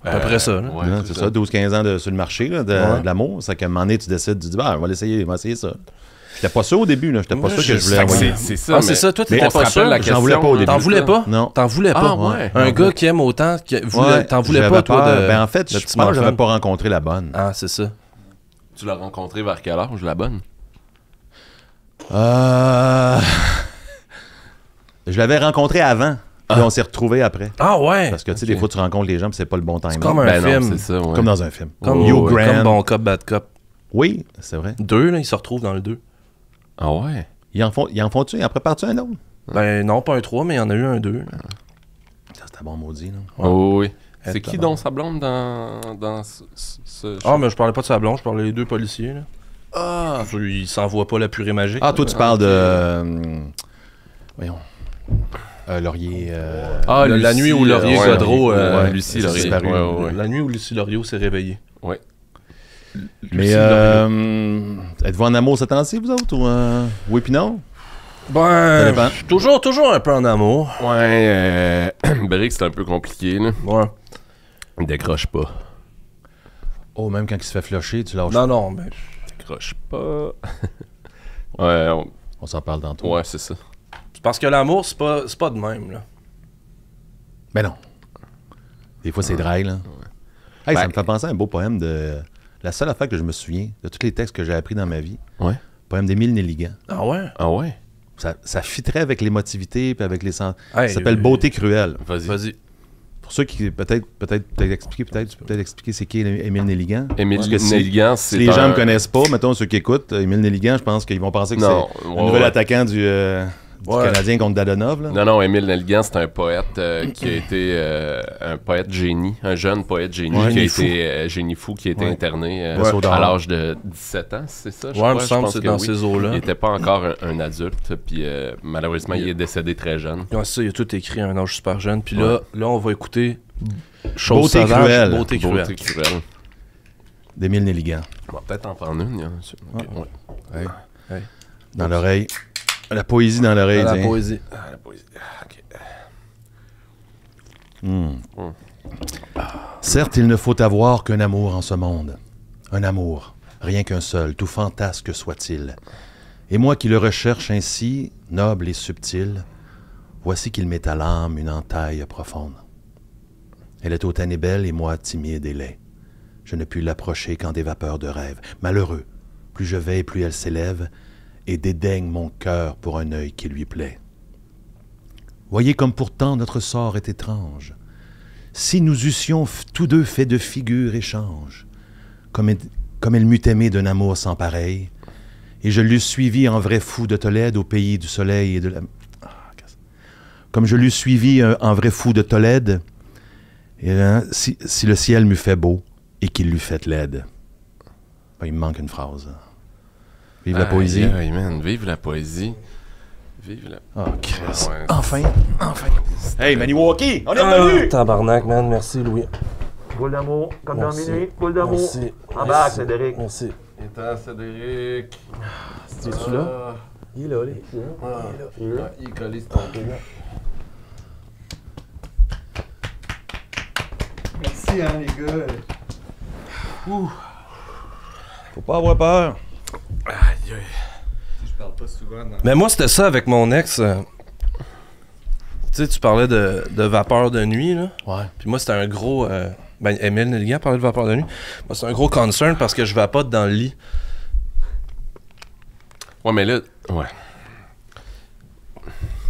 Speaker 2: À peu près ça, là.
Speaker 3: Ouais, c'est ça, 12-15 ans sur le marché, là, de l'amour. C'est qu'à un moment donné, tu décides, tu dis, on va l'essayer, on va essayer ça. J'étais pas sûr au début, là. J'étais pas sûr que je voulais envoyer.
Speaker 1: C'est ça.
Speaker 2: Ah, c'est ça, toi, t'étais pas sûr.
Speaker 3: J'en voulais pas au début.
Speaker 2: T'en voulais pas?
Speaker 3: Non.
Speaker 2: T'en voulais pas?
Speaker 1: Ouais.
Speaker 2: Un gars qui aime autant, t'en voulais pas, toi, de...
Speaker 3: Ben, en fait, je pense que j'avais pas rencontré la bonne.
Speaker 2: Ah, c'est ça.
Speaker 1: Tu l'as rencontrée vers quel âge, la bonne?
Speaker 3: Je l'avais rencontrée avant. Puis on s'est retrouvés après.
Speaker 2: Ah ouais?
Speaker 3: Parce que tu sais, des fois, tu rencontres les gens puis c'est pas le bon timing.
Speaker 2: C'est comme un film.
Speaker 1: C'est ça, ouais.
Speaker 3: Comme dans un film.
Speaker 2: Comme Hugh Grant. Comme Bon Cop, Bad Cop.
Speaker 3: Oui, c'est vrai.
Speaker 2: 2, là, ils se retrouvent dans le 2.
Speaker 1: Ah ouais?
Speaker 3: Ils en font-tu? Ils en préparent-tu un autre?
Speaker 2: Ben non, pas un 3, mais il y en a eu un 2.
Speaker 3: Ça, c'était bon maudit, là.
Speaker 1: Ouais. Oh oui. C'est qui donc sa blonde dans ce
Speaker 2: Ah, mais je parlais pas de sa blonde, je parlais des 2 policiers, là.
Speaker 1: Ah!
Speaker 2: Ils s'envoient pas la purée magique.
Speaker 3: Ah, toi, tu parles de... Voyons... Laurier...
Speaker 2: la nuit où Laurier Godreau...
Speaker 1: Lucie Laurier.
Speaker 2: La nuit où Lucie Loriot s'est réveillée.
Speaker 1: Oui.
Speaker 3: Mais êtes-vous en amour cette temps-ci, vous autres? Ou oui puis non?
Speaker 2: Ben,
Speaker 3: dépend.
Speaker 2: toujours un peu en amour.
Speaker 1: Ouais, Brick, c'est un peu compliqué, là.
Speaker 2: Ouais.
Speaker 1: Il décroche pas.
Speaker 3: Oh, même quand il se fait flusher, tu lâches.
Speaker 2: Non, mais...
Speaker 1: Décroche pas. Ouais,
Speaker 3: On s'en parle tantôt.
Speaker 1: ouais, c'est ça.
Speaker 2: C'est parce que l'amour, c'est pas de même, là.
Speaker 3: Ben non. Des fois, c'est dry, là. Hey, ça
Speaker 1: Ben-
Speaker 3: me fait penser à un beau poème de... La seule affaire que je me souviens de tous les textes que j'ai appris dans ma vie.
Speaker 1: Ouais.
Speaker 3: Poème d'Émile Nelligan.
Speaker 2: Ah ouais?
Speaker 1: Ah ouais?
Speaker 3: Ça fitterait avec l'émotivité puis avec les sens.
Speaker 2: Hey,
Speaker 3: Ça s'appelle Beauté cruelle.
Speaker 1: Vas-y.
Speaker 3: Pour ceux qui peut-être expliquer, tu peux peut-être expliquer c'est qui Émile Nelligan.
Speaker 1: Émile
Speaker 3: Parce que
Speaker 1: Nelligan,
Speaker 3: si
Speaker 1: c'est
Speaker 3: les gens
Speaker 1: un-
Speaker 3: me connaissent pas, mettons ceux qui écoutent, Émile Nelligan, je pense qu'ils vont penser que
Speaker 1: Non,
Speaker 3: c'est
Speaker 1: ouais,
Speaker 3: le nouvel
Speaker 1: ouais.
Speaker 3: attaquant du Canadien contre Dadonov. Là.
Speaker 1: Non, Émile Nelligan, c'est un poète qui a été un poète génie, un jeune poète génie
Speaker 3: Ouais,
Speaker 1: qui a
Speaker 3: génie fou.
Speaker 1: été génie fou, qui a été
Speaker 3: Ouais.
Speaker 1: interné
Speaker 3: Le saut d'or.
Speaker 1: à l'âge de 17 ans, c'est ça?
Speaker 2: Ouais, il me
Speaker 1: Je
Speaker 2: semble que
Speaker 1: pense
Speaker 2: c'est dans
Speaker 1: oui.
Speaker 2: ces eaux-là.
Speaker 1: Il était pas encore un adulte, puis malheureusement, il est décédé très jeune.
Speaker 2: Ouais, c'est ça, il a tout écrit à un âge super jeune. Puis là, on va écouter
Speaker 3: Beauté
Speaker 2: sauvage,
Speaker 3: cruelle.
Speaker 2: Beauté cruelle.
Speaker 1: Beauté cruelle.
Speaker 3: D'Émile Nelligan.
Speaker 1: On va peut-être en prendre une. Ok, ouais.
Speaker 2: Hey.
Speaker 3: Dans l'oreille. La poésie dans l'oreille.
Speaker 2: La
Speaker 3: tiens.
Speaker 2: poésie.
Speaker 1: Ah, la poésie. Ah, ok.
Speaker 3: Certes, il ne faut avoir qu'un amour en ce monde. Un amour, rien qu'un seul, tout fantasque soit-il. Et moi qui le recherche ainsi, noble et subtil, voici qu'il m'est à l'âme une entaille profonde. Elle est hautaine et belle, et moi timide et laid. Je ne puis l'approcher qu'en des vapeurs de rêve. Malheureux, plus je vais, plus elle s'élève, et dédaigne mon cœur pour un œil qui lui plaît. Voyez comme pourtant notre sort est étrange. Si nous eussions tous deux fait de figures échange, comme elle m'eût aimé d'un amour sans pareil, et je l'eusse suivi en vrai fou de Tolède au pays du soleil et de la... Comme je l'eusse suivi en vrai fou de Tolède, et si le ciel m'eût fait beau et qu'il l'eût fait laide. Ben, il me manque une phrase. Vive la poésie.
Speaker 1: Aïe, man, vive la poésie. Vive la...
Speaker 3: Oh, Christ.
Speaker 1: Ouais.
Speaker 3: Enfin. Hey, Maniwaki, on est revenu!
Speaker 2: Tabarnak, man. Merci, Louis.
Speaker 4: Boule d'amour, comme dans
Speaker 2: Merci.
Speaker 4: minuit, boule d'amour.
Speaker 2: Merci.
Speaker 4: Embarque, Cédric.
Speaker 2: Merci.
Speaker 1: Étant Cédric.
Speaker 2: Es-tu là?
Speaker 4: Il est là,
Speaker 1: Il est collé sur ton cul.
Speaker 4: Merci, hein, les gars.
Speaker 3: Faut pas avoir peur.
Speaker 1: Aïe, aïe.
Speaker 4: Je parle pas souvent dans...
Speaker 2: Mais moi, c'était ça avec mon ex. Tu sais, tu parlais de vapeur de nuit, là.
Speaker 3: Ouais.
Speaker 2: Puis moi, c'était un gros... Ben, Émile Nelligan parlait de vapeur de nuit. Moi, c'est un gros concern parce que je vapote dans le lit.
Speaker 1: Ouais, mais là, ouais.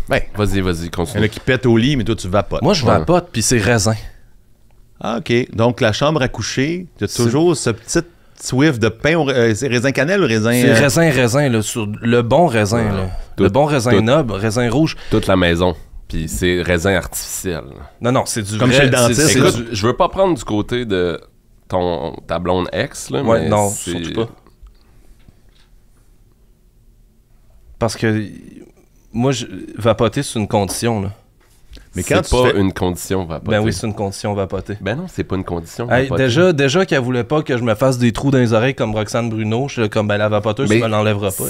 Speaker 3: Ben,
Speaker 1: Vas-y,
Speaker 3: il y en
Speaker 1: continue.
Speaker 3: a qui pètent au lit, mais toi, tu vapotes.
Speaker 2: Moi, je
Speaker 1: Ouais.
Speaker 2: vapote, puis c'est raisin.
Speaker 3: Ah, OK. Donc, la chambre à coucher, tu as toujours ce petit swift de pain au c'est raisin cannelle ou raisin...
Speaker 2: C'est raisin, là, sur le bon raisin, là.
Speaker 1: Tout-
Speaker 2: le bon raisin
Speaker 1: tout.
Speaker 2: noble, raisin rouge.
Speaker 1: Toute la maison. Puis c'est raisin artificiel.
Speaker 2: Non, c'est du
Speaker 3: Comme
Speaker 2: vrai...
Speaker 3: chez le dentiste,
Speaker 2: c'est
Speaker 1: Écoute,
Speaker 2: du-
Speaker 1: je veux pas prendre du côté de ta blonde ex, là,
Speaker 2: Ouais,
Speaker 1: mais
Speaker 2: non,
Speaker 1: c'est...
Speaker 2: surtout pas. Parce que moi, vapoter, c'est une condition, là.
Speaker 3: Mais quand
Speaker 1: c'est
Speaker 3: tu
Speaker 1: pas
Speaker 3: fais...
Speaker 1: une condition vapoter.
Speaker 2: Ben oui, c'est une condition, vapoter.
Speaker 1: Ben non, c'est pas une condition
Speaker 2: Hey,
Speaker 1: vapoter.
Speaker 2: déjà qu'elle voulait pas que je me fasse des trous dans les oreilles comme Roxane Bruno, je suis comme, ben la vapoteuse,
Speaker 1: Mais
Speaker 2: tu me l'enlèveras pas.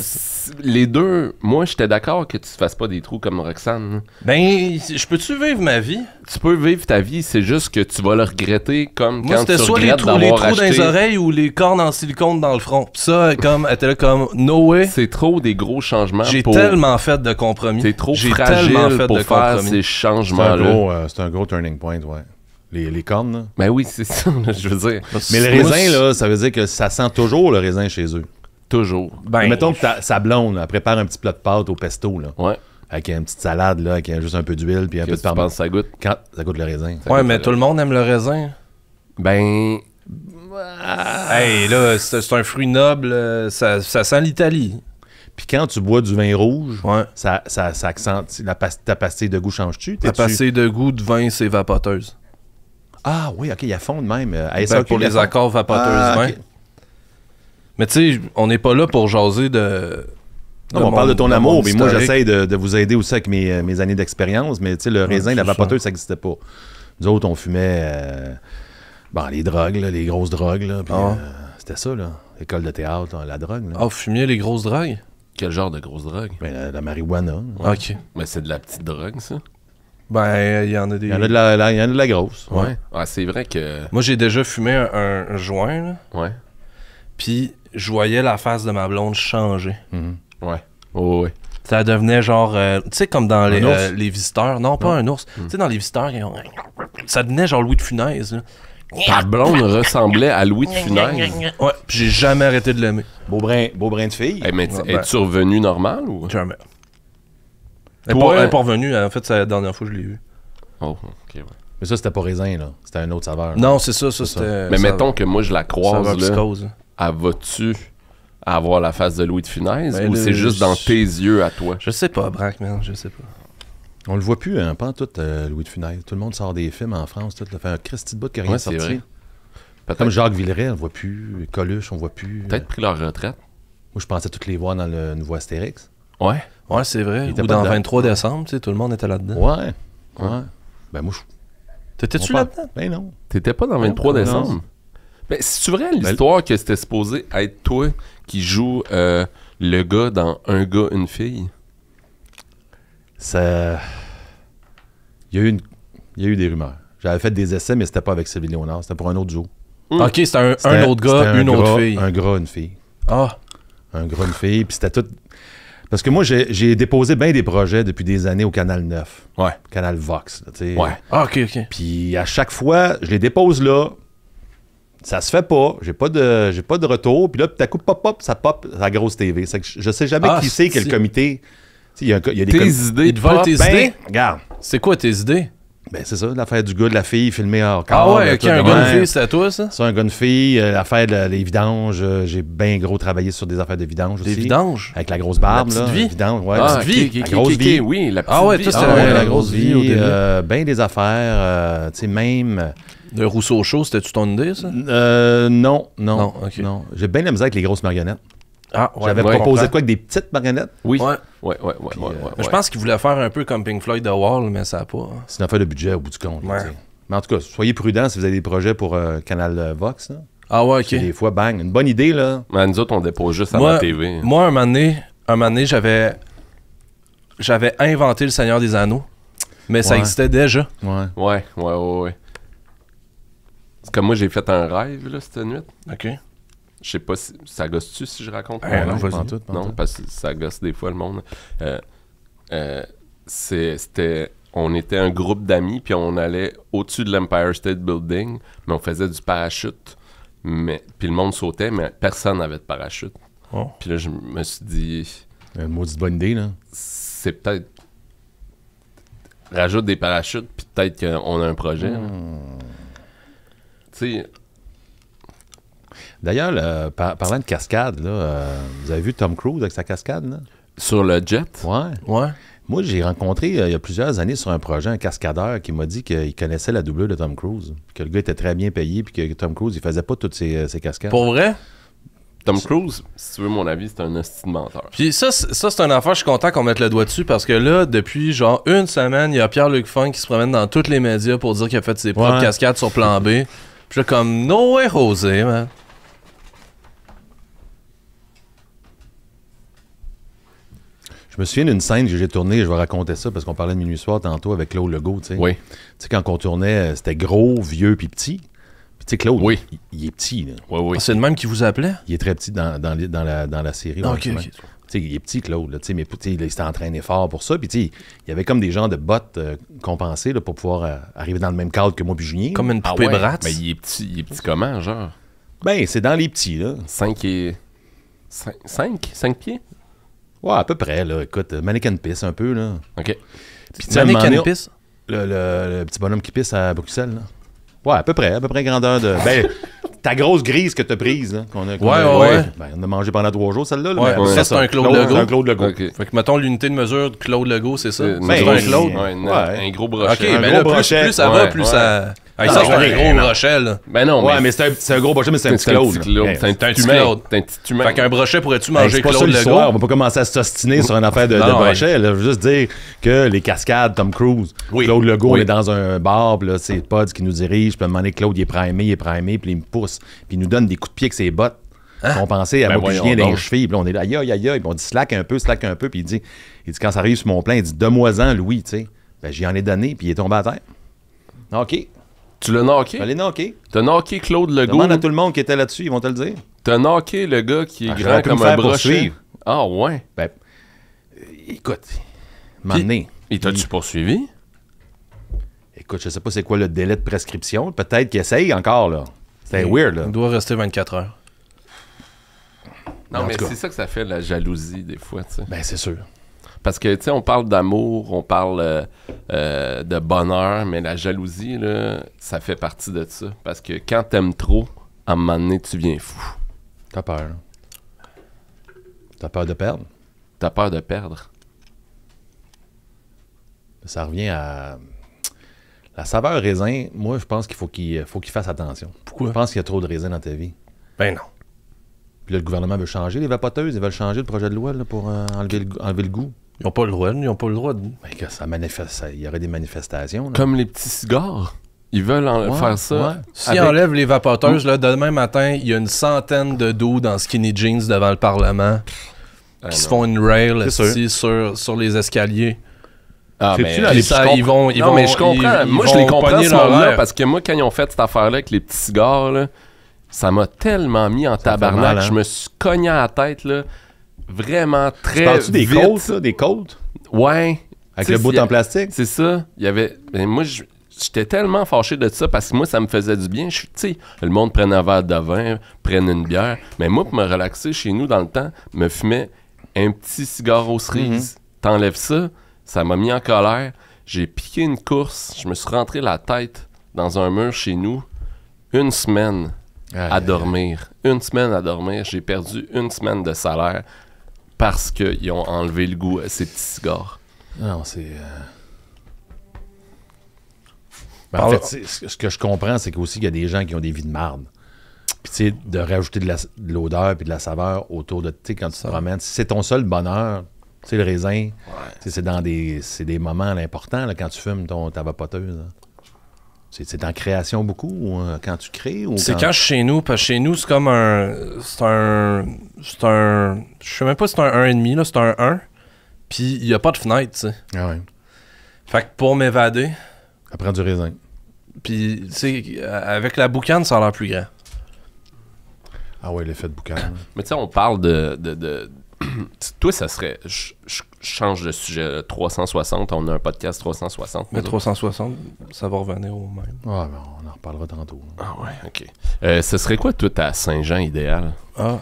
Speaker 1: Les deux, moi, j'étais d'accord que tu fasses pas des trous comme Roxane. Hein.
Speaker 2: Ben, je peux-tu vivre ma vie?
Speaker 1: Tu peux vivre ta vie, c'est juste que tu vas le regretter comme
Speaker 2: Moi,
Speaker 1: quand tu
Speaker 2: c'était soit les
Speaker 1: regrettes
Speaker 2: trous, les
Speaker 1: d'avoir
Speaker 2: trous dans les
Speaker 1: acheté...
Speaker 2: oreilles ou les cornes en silicone dans le front. Pis ça, comme, elle était là comme, no way.
Speaker 1: C'est trop des gros changements
Speaker 2: J'ai
Speaker 1: pour...
Speaker 2: tellement fait de compromis.
Speaker 1: T'es trop
Speaker 2: J'ai
Speaker 1: fragile
Speaker 2: tellement fait
Speaker 1: pour
Speaker 2: de
Speaker 1: faire
Speaker 2: compromis.
Speaker 1: ces changements-là.
Speaker 3: C'est un gros turning point, ouais. Les cornes, là.
Speaker 1: Ben oui, c'est ça, là, je veux dire.
Speaker 3: Mais le
Speaker 2: Moi,
Speaker 3: raisin, là, ça veut dire que ça sent toujours le raisin chez eux.
Speaker 1: Toujours.
Speaker 2: Ben,
Speaker 3: Mettons que sa blonde, elle prépare un petit plat de pâte au pesto, là.
Speaker 1: Ouais.
Speaker 3: Avec une petite salade, là, avec juste un peu d'huile, puis un peu
Speaker 1: Qu'est-ce
Speaker 3: de
Speaker 1: que tu penses
Speaker 3: parmesan.
Speaker 1: que ça goûte?
Speaker 3: Quand ça goûte le raisin.
Speaker 2: ouais, mais tout le monde aime le raisin.
Speaker 1: Ben...
Speaker 2: Hey, là, c'est un fruit noble, ça sent l'Italie.
Speaker 3: Puis quand tu bois du vin rouge,
Speaker 2: Ouais.
Speaker 3: ça accentue... Ta pastille de goût change-tu?
Speaker 2: La
Speaker 3: T'es-tu-
Speaker 2: passée de goût de vin, c'est vapoteuse.
Speaker 3: Ah oui, OK, il y a fond de même.
Speaker 2: Ben, pour les accords vapoteuses vin.
Speaker 3: OK.
Speaker 2: Mais tu sais, on n'est pas là pour jaser de...
Speaker 3: Non, on parle de ton amour, mais moi,
Speaker 2: historique.
Speaker 3: j'essaie de vous aider aussi avec mes années d'expérience, mais tu sais, le raisin, la
Speaker 2: c'est ça.
Speaker 3: vapoteuse, ça n'existait pas. Nous autres, on fumait les drogues, là, les grosses drogues, là, puis
Speaker 2: Ah.
Speaker 3: c'était ça, là. École de théâtre, là, la drogue, là.
Speaker 2: Ah, vous fumiez les grosses drogues?
Speaker 1: Quel genre de grosse drogue?
Speaker 3: Ben, la marijuana.
Speaker 2: OK.
Speaker 1: Mais c'est de la petite drogue, ça?
Speaker 2: Ben, il y en a des...
Speaker 3: Il y en a de la grosse.
Speaker 1: Ouais. Ah, c'est vrai que...
Speaker 2: Moi, j'ai déjà fumé un joint, là.
Speaker 1: Ouais.
Speaker 2: Puis, je voyais la face de ma blonde changer.
Speaker 3: Mhm.
Speaker 1: Ouais. Oh, ouais.
Speaker 2: Ça devenait genre... tu sais, comme dans les visiteurs. Non, pas un ours.
Speaker 1: Mm.
Speaker 2: Tu sais, dans les visiteurs, ça devenait genre Louis de Funès, là.
Speaker 1: Ta blonde ressemblait à Louis de Funès.
Speaker 2: Ouais, puis j'ai jamais arrêté de l'aimer.
Speaker 3: Beau brin de fille.
Speaker 1: Hey, mais
Speaker 2: Ouais, ben-
Speaker 1: es-tu revenu normal ou?
Speaker 2: Jamais. Elle
Speaker 1: Toi-
Speaker 2: est pas revenue. En fait, c'est la dernière fois que je l'ai vue.
Speaker 1: Oh, ok, ouais.
Speaker 3: Mais ça, c'était pas raisin, là. C'était un autre saveur.
Speaker 2: Non, c'est ça.
Speaker 3: ça.
Speaker 2: C'était...
Speaker 1: Mais
Speaker 2: ça-
Speaker 1: mettons que moi, je la croise,
Speaker 2: saveur
Speaker 1: là.
Speaker 2: psychose.
Speaker 1: Elle va-tu avoir la face de Louis de Funès
Speaker 2: Ben
Speaker 1: ou
Speaker 2: là,
Speaker 1: c'est juste dans tes yeux à toi?
Speaker 2: Je sais pas, Braque, man. Je sais pas.
Speaker 3: On le voit plus, hein, pas en tout, Louis de Funès. Tout le monde sort des films en France. Tout, là, fait un Christy de bout qui n'a rien
Speaker 1: Ouais, c'est
Speaker 3: sorti.
Speaker 1: vrai. Peut-être
Speaker 3: Comme Jacques Villeray, on le voit plus. Coluche, on le voit plus.
Speaker 1: peut-être pris leur retraite.
Speaker 3: Moi, je pensais toutes les voir dans le nouveau Astérix.
Speaker 1: Ouais.
Speaker 2: Ouais, c'est vrai.
Speaker 3: Il était
Speaker 2: Ou
Speaker 3: pas
Speaker 2: dans
Speaker 3: dedans.
Speaker 2: 23 décembre, tu sais, tout le monde était là-dedans.
Speaker 3: Ouais. Ben, moi, je.
Speaker 2: T'étais-tu
Speaker 3: on parle-
Speaker 2: là-dedans?
Speaker 3: Ben, non.
Speaker 1: T'étais pas dans 23
Speaker 3: Non.
Speaker 1: décembre? Ben, c'est-tu vrai l'histoire que c'était supposé être toi qui joue le gars dans Un gars, une fille?
Speaker 3: Ça. Il y a eu des rumeurs. J'avais fait des essais, mais c'était pas avec Sylvie Léonard. C'était pour un autre jour.
Speaker 2: Ok, c'était un
Speaker 3: C'était-
Speaker 2: autre gars,
Speaker 3: c'était un
Speaker 2: une autre
Speaker 3: gras,
Speaker 2: fille.
Speaker 3: Un gras, une fille.
Speaker 2: Ah,
Speaker 3: Un gras, une fille. Puis c'était tout. Parce que moi, j'ai déposé bien des projets depuis des années au Canal 9.
Speaker 1: Ouais.
Speaker 3: Canal Vox. Là, tu sais.
Speaker 1: Ouais.
Speaker 2: ah, ok.
Speaker 3: Puis à chaque fois, je les dépose là. Ça se fait pas. J'ai pas de retour. Puis là, tout à coup, pop, ça pop à la grosse TV. C'est que je sais jamais
Speaker 2: Ah,
Speaker 3: qui c'est quel
Speaker 2: c'est-
Speaker 3: comité. Tu sais, il y a des
Speaker 1: Tes idées
Speaker 2: Ils te volent
Speaker 1: pop,
Speaker 2: tes
Speaker 3: Ben,
Speaker 2: idées?
Speaker 3: regarde.
Speaker 2: C'est quoi tes idées?
Speaker 3: Ben, c'est ça, l'affaire du gars, de la fille filmée hors
Speaker 2: Ah
Speaker 3: corps.
Speaker 2: ouais,
Speaker 3: là,
Speaker 2: ok,
Speaker 3: tout
Speaker 2: un
Speaker 3: de
Speaker 2: gars,
Speaker 3: même.
Speaker 2: une fille, c'était à toi, ça?
Speaker 3: Ça, un gars, une fille. L'affaire des vidanges. J'ai bien gros travaillé sur des affaires de vidange aussi.
Speaker 2: Des vidanges?
Speaker 3: Avec la grosse barbe,
Speaker 2: La
Speaker 3: là.
Speaker 2: petite vie?
Speaker 3: Vidange, ouais.
Speaker 1: Ah,
Speaker 3: la petite vie.
Speaker 1: ok,
Speaker 3: La
Speaker 1: ok,
Speaker 3: grosse
Speaker 1: ok,
Speaker 3: vie.
Speaker 1: oui, la petite
Speaker 2: Ah ouais,
Speaker 1: vie.
Speaker 2: toi,
Speaker 3: Ah
Speaker 2: c'était
Speaker 3: ouais,
Speaker 2: la
Speaker 3: la
Speaker 2: grosse
Speaker 3: grosse
Speaker 2: vie au
Speaker 3: vie.
Speaker 2: début.
Speaker 3: Ben des affaires. Tu sais, même.
Speaker 2: De Rousseau Show, c'était-tu ton idée, ça?
Speaker 3: Non.
Speaker 2: Non, ok.
Speaker 3: Non. J'ai bien la misère avec les grosses marionnettes.
Speaker 2: Ah, ouais.
Speaker 3: J'avais
Speaker 1: ouais,
Speaker 3: proposé
Speaker 2: comprends.
Speaker 3: quoi avec des petites marionnettes?
Speaker 1: Oui.
Speaker 2: Ouais.
Speaker 1: Ouais.
Speaker 2: Je pense qu'il voulait faire un peu comme Pink Floyd The Wall, mais ça a pas. hein.
Speaker 3: C'est une affaire de budget au bout du compte. là,
Speaker 2: Ouais.
Speaker 3: tu sais. Mais en tout cas, soyez prudents si vous avez des projets pour Canal Vox. Là.
Speaker 2: Ah ouais,
Speaker 3: Parce que
Speaker 2: ok.
Speaker 3: des fois, bang, une bonne idée, là.
Speaker 1: Mais nous autres, on dépose juste à
Speaker 2: Moi-
Speaker 1: la TV.
Speaker 2: Moi, un moment donné, j'avais inventé le Seigneur des Anneaux, mais ça
Speaker 3: Ouais.
Speaker 2: existait déjà.
Speaker 3: Ouais.
Speaker 1: Ouais. C'est comme moi, j'ai fait un rêve, là, cette nuit.
Speaker 2: Ok.
Speaker 1: Je sais pas si... Ça gosse-tu si je raconte
Speaker 2: Ouais,
Speaker 1: mon
Speaker 2: non,
Speaker 1: rêve?
Speaker 2: vas-y.
Speaker 3: Pantoute,
Speaker 1: Non,
Speaker 3: pantoute.
Speaker 1: parce que ça gosse des fois le monde. C'était... On était un groupe d'amis, puis on allait au-dessus de l'Empire State Building, mais on faisait du parachute. Puis le monde sautait, mais personne n'avait de parachute.
Speaker 2: Oh.
Speaker 1: Puis là, je me suis dit,
Speaker 3: Une maudite bonne idée, là.
Speaker 1: c'est peut-être... Rajoute des parachutes, puis peut-être qu'on a un projet. là. Tu sais...
Speaker 3: D'ailleurs, parlant de cascade, là, vous avez vu Tom Cruise avec sa cascade, là?
Speaker 1: Sur le jet?
Speaker 3: Ouais.
Speaker 2: Ouais.
Speaker 3: Moi, j'ai rencontré il y a plusieurs années sur un projet un cascadeur qui m'a dit qu'il connaissait la doublure de Tom Cruise. Que le gars était très bien payé, puis que Tom Cruise, il faisait pas toutes ses cascades.
Speaker 2: Pour vrai?
Speaker 1: Tom Cruise, si tu veux mon avis, c'est un hostie de menteur.
Speaker 2: Puis ça, c'est une affaire, je suis content qu'on mette le doigt dessus parce que là, depuis genre une semaine, il y a Pierre-Luc Funk qui se promène dans tous les médias pour dire qu'il a fait ses propres
Speaker 3: Ouais.
Speaker 2: cascades sur plan B. Puis là, comme, no way, José, man.
Speaker 3: Je me souviens d'une scène que j'ai tournée, je vais raconter ça parce qu'on parlait de Minuit Soir tantôt avec Claude Legault, tu sais.
Speaker 1: Oui.
Speaker 3: Tu sais, quand on tournait, c'était gros, vieux, puis petit. Puis tu sais, Claude,
Speaker 1: Oui.
Speaker 3: il est petit, là.
Speaker 1: Oui.
Speaker 2: C'est le même qui vous appelait?
Speaker 3: Il est très petit dans la série.
Speaker 2: Ah,
Speaker 3: ouais,
Speaker 2: ok,
Speaker 3: justement.
Speaker 2: ok.
Speaker 3: Tu sais, il est petit, Claude, là, tu sais, mais tu sais, il s'était entraîné fort pour ça. Puis, tu sais, il y avait comme des genres de bottes compensées là, pour pouvoir arriver dans le même cadre que moi puis Julien.
Speaker 2: Comme une
Speaker 1: Ah
Speaker 2: poupée
Speaker 1: ouais?
Speaker 2: Bratz?
Speaker 1: Mais il est petit comment, genre?
Speaker 3: Ben, c'est dans les petits, là.
Speaker 1: 5 et... 5 pieds?
Speaker 3: Ouais, à peu près, là. Écoute, mannequin pisse un peu, là.
Speaker 1: OK.
Speaker 3: Puis, tu sais, à un moment
Speaker 2: Mannequin
Speaker 3: donné,
Speaker 2: pisse?
Speaker 3: le petit bonhomme qui pisse à Bruxelles, là. Ouais, à peu près grandeur de... Ben, ta grosse grise que t'as prise, là.
Speaker 2: Ouais.
Speaker 3: Ben, on a mangé pendant 3 jours, celle-là. là,
Speaker 2: Ouais,
Speaker 3: mais
Speaker 2: ça, c'est un Claude Legault.
Speaker 3: C'est un Claude Legault.
Speaker 1: OK.
Speaker 2: Fait que mettons l'unité de mesure de Claude Legault, c'est ça?
Speaker 1: C'est
Speaker 2: C'est
Speaker 3: ben,
Speaker 2: un Claude?
Speaker 3: Ouais.
Speaker 1: Un gros brochet.
Speaker 2: Ok,
Speaker 3: un
Speaker 2: mais
Speaker 3: gros
Speaker 2: là,
Speaker 3: brochet.
Speaker 2: plus ça va,
Speaker 1: Ouais,
Speaker 2: plus
Speaker 1: ouais.
Speaker 2: ça... Hey,
Speaker 3: Non,
Speaker 2: ça, c'est
Speaker 3: ouais,
Speaker 2: un
Speaker 3: non.
Speaker 2: gros brochet, là.
Speaker 1: Ben non,
Speaker 3: Ouais, mais c'est un gros brochet, mais c'est un petit Claude. là.
Speaker 1: C'est un
Speaker 2: un
Speaker 1: petit
Speaker 2: petit
Speaker 1: humain.
Speaker 2: Claude.
Speaker 1: C'est un petit humain.
Speaker 2: Fait qu'un brochet, pourrais-tu
Speaker 3: Hey,
Speaker 2: manger
Speaker 3: c'est pas ça
Speaker 2: Claude
Speaker 3: l'histoire, on
Speaker 2: Legault?
Speaker 3: va pas commencer à s'ostiner sur une affaire de
Speaker 2: Non,
Speaker 3: brochet. Là. Je veux juste dire que les cascades, Tom Cruise,
Speaker 2: Oui.
Speaker 3: Claude Legault,
Speaker 1: Oui.
Speaker 3: on est dans un bar, puis là, c'est Pods qui nous dirige, puis à un moment donné, Claude, il est primé, puis il me pousse, puis il nous donne des coups de pied avec ses bottes. compenser à
Speaker 1: Ben
Speaker 3: moi puis je
Speaker 1: voyons
Speaker 3: viens d'un
Speaker 1: donc.
Speaker 3: cheville. Puis là, on est là, aïe, aïe, aïe, aïe. Puis on dit slack un peu. Puis il dit, quand ça arrive sur mon plan, il dit, donne-moi-en, Louis, tu sais. Ben, j'y en ai donné, puis il est tombé à terre. OK.
Speaker 1: Tu l'as knocké?
Speaker 3: Fallait knocker.
Speaker 1: T'as knocké Claude Legault.
Speaker 3: Demande à tout le monde qui était là-dessus, ils vont te le dire.
Speaker 1: T'as knocké le gars qui est
Speaker 3: J'aurais
Speaker 1: grand
Speaker 3: pu
Speaker 1: comme
Speaker 3: me
Speaker 1: un
Speaker 3: faire
Speaker 1: brochet.
Speaker 3: poursuivre.
Speaker 1: Ah ouais.
Speaker 3: Ben, écoute, m'emmener.
Speaker 1: Et t'as-tu poursuivi?
Speaker 3: Écoute, je sais pas c'est quoi le délai de prescription. Peut-être qu'il essaye encore, là. C'était weird, là.
Speaker 2: Il doit rester 24 heures.
Speaker 1: Non,
Speaker 3: En
Speaker 1: mais
Speaker 3: tout cas.
Speaker 1: c'est ça que ça fait, la jalousie, des fois, tu sais.
Speaker 3: Ben, c'est sûr.
Speaker 1: Parce que, tu sais, on parle d'amour, on parle de bonheur, mais la jalousie, là, ça fait partie de ça. Parce que quand t'aimes trop, à un moment donné, tu viens fou.
Speaker 3: T'as peur. T'as peur de perdre.
Speaker 1: T'as peur de perdre.
Speaker 3: Ça revient à... La saveur raisin, moi, je pense qu'il faut qu'il fasse attention.
Speaker 2: Pourquoi?
Speaker 3: Je pense qu'il y a trop de raisin dans ta vie.
Speaker 2: Ben non.
Speaker 3: Puis là, le gouvernement veut changer les vapoteuses. Ils veulent changer le projet de loi là, pour enlever le goût.
Speaker 2: Ils n'ont pas le droit. Ils n'ont pas le droit de...
Speaker 3: Ben, que ça manifeste, il y aurait des manifestations. Là.
Speaker 1: Comme les petits cigares. Ils veulent
Speaker 3: Ouais,
Speaker 1: faire ça.
Speaker 3: ouais.
Speaker 2: S'ils enlèvent les vapoteuses, là, demain matin, il y a une centaine de dos dans skinny jeans devant le Parlement qui se font une rail
Speaker 3: C'est
Speaker 2: ici, sur les escaliers.
Speaker 1: Ah,
Speaker 3: Sais-tu,
Speaker 1: mais
Speaker 3: là,
Speaker 1: je
Speaker 3: les-
Speaker 2: ça,
Speaker 1: comprends-
Speaker 2: ils vont- ils
Speaker 1: non,
Speaker 2: vont-
Speaker 1: mais je comprends.
Speaker 2: ils
Speaker 1: Moi, je
Speaker 2: vont
Speaker 1: les comprends
Speaker 2: pogner
Speaker 1: ce
Speaker 2: leur
Speaker 1: monde-là
Speaker 2: air.
Speaker 1: parce que moi, quand ils ont fait cette affaire-là avec les petits cigares, là, ça m'a tellement mis en
Speaker 3: fait
Speaker 1: tabarnak.
Speaker 3: mal, hein?
Speaker 1: Je me suis cogné à la tête, là, vraiment très
Speaker 3: Parles-tu des
Speaker 1: vite.
Speaker 3: côtes, ça? Des côtes?
Speaker 1: Ouais.
Speaker 3: Avec
Speaker 1: Tu
Speaker 3: le
Speaker 1: sais,
Speaker 3: bout
Speaker 1: il y a-
Speaker 3: en plastique?
Speaker 1: C'est ça. Il y avait... ben, moi, j'étais tellement fâché de ça parce que moi, ça me faisait du bien. Tu sais, le monde prenait un verre de vin, prenne une bière. Mais moi, pour me relaxer chez nous dans le temps, me fumais un petit cigare aux cerises. T'enlèves ça, ça m'a mis en colère. J'ai piqué une course, je me suis rentré la tête dans un mur chez nous. Une semaine à dormir. Une semaine à dormir. J'ai perdu une semaine de salaire parce qu'ils ont enlevé le goût à ces petits cigares.
Speaker 3: Non, c'est... Ben,
Speaker 2: Parle-
Speaker 3: en fait, ce que je comprends, c'est qu'aussi qu'il y a des gens qui ont des vies de marde. Puis, tu sais, de rajouter de l'odeur puis de la saveur autour de... Tu sais, quand tu te promènes, si c'est ton seul bonheur, tu sais, le raisin, tu sais, c'est des moments là, importants là, quand tu fumes ta vapoteuse. Là. C'est en création beaucoup ou quand tu crées? Ou
Speaker 2: C'est quand je suis chez nous, parce que chez nous, c'est comme un... C'est un... Je sais même pas si c'est un 1,5, là, c'est un 1. Puis il n'y a pas de fenêtre, tu sais.
Speaker 3: Ah ouais.
Speaker 2: Fait que pour m'évader,
Speaker 3: Ça prend du raisin.
Speaker 2: puis tu sais, avec la boucane, ça a l'air plus grand.
Speaker 3: Ah ouais, l'effet de boucan. là.
Speaker 1: Mais tu sais, on parle de... Toi, ça serait... Je change de sujet. 360, on a un podcast 360.
Speaker 2: Mais 360, ça va revenir au même.
Speaker 3: Ah, ben, on en reparlera tantôt. là.
Speaker 1: Ah ouais, OK. Ce serait quoi, toi, ta Saint-Jean idéal?
Speaker 2: Ah,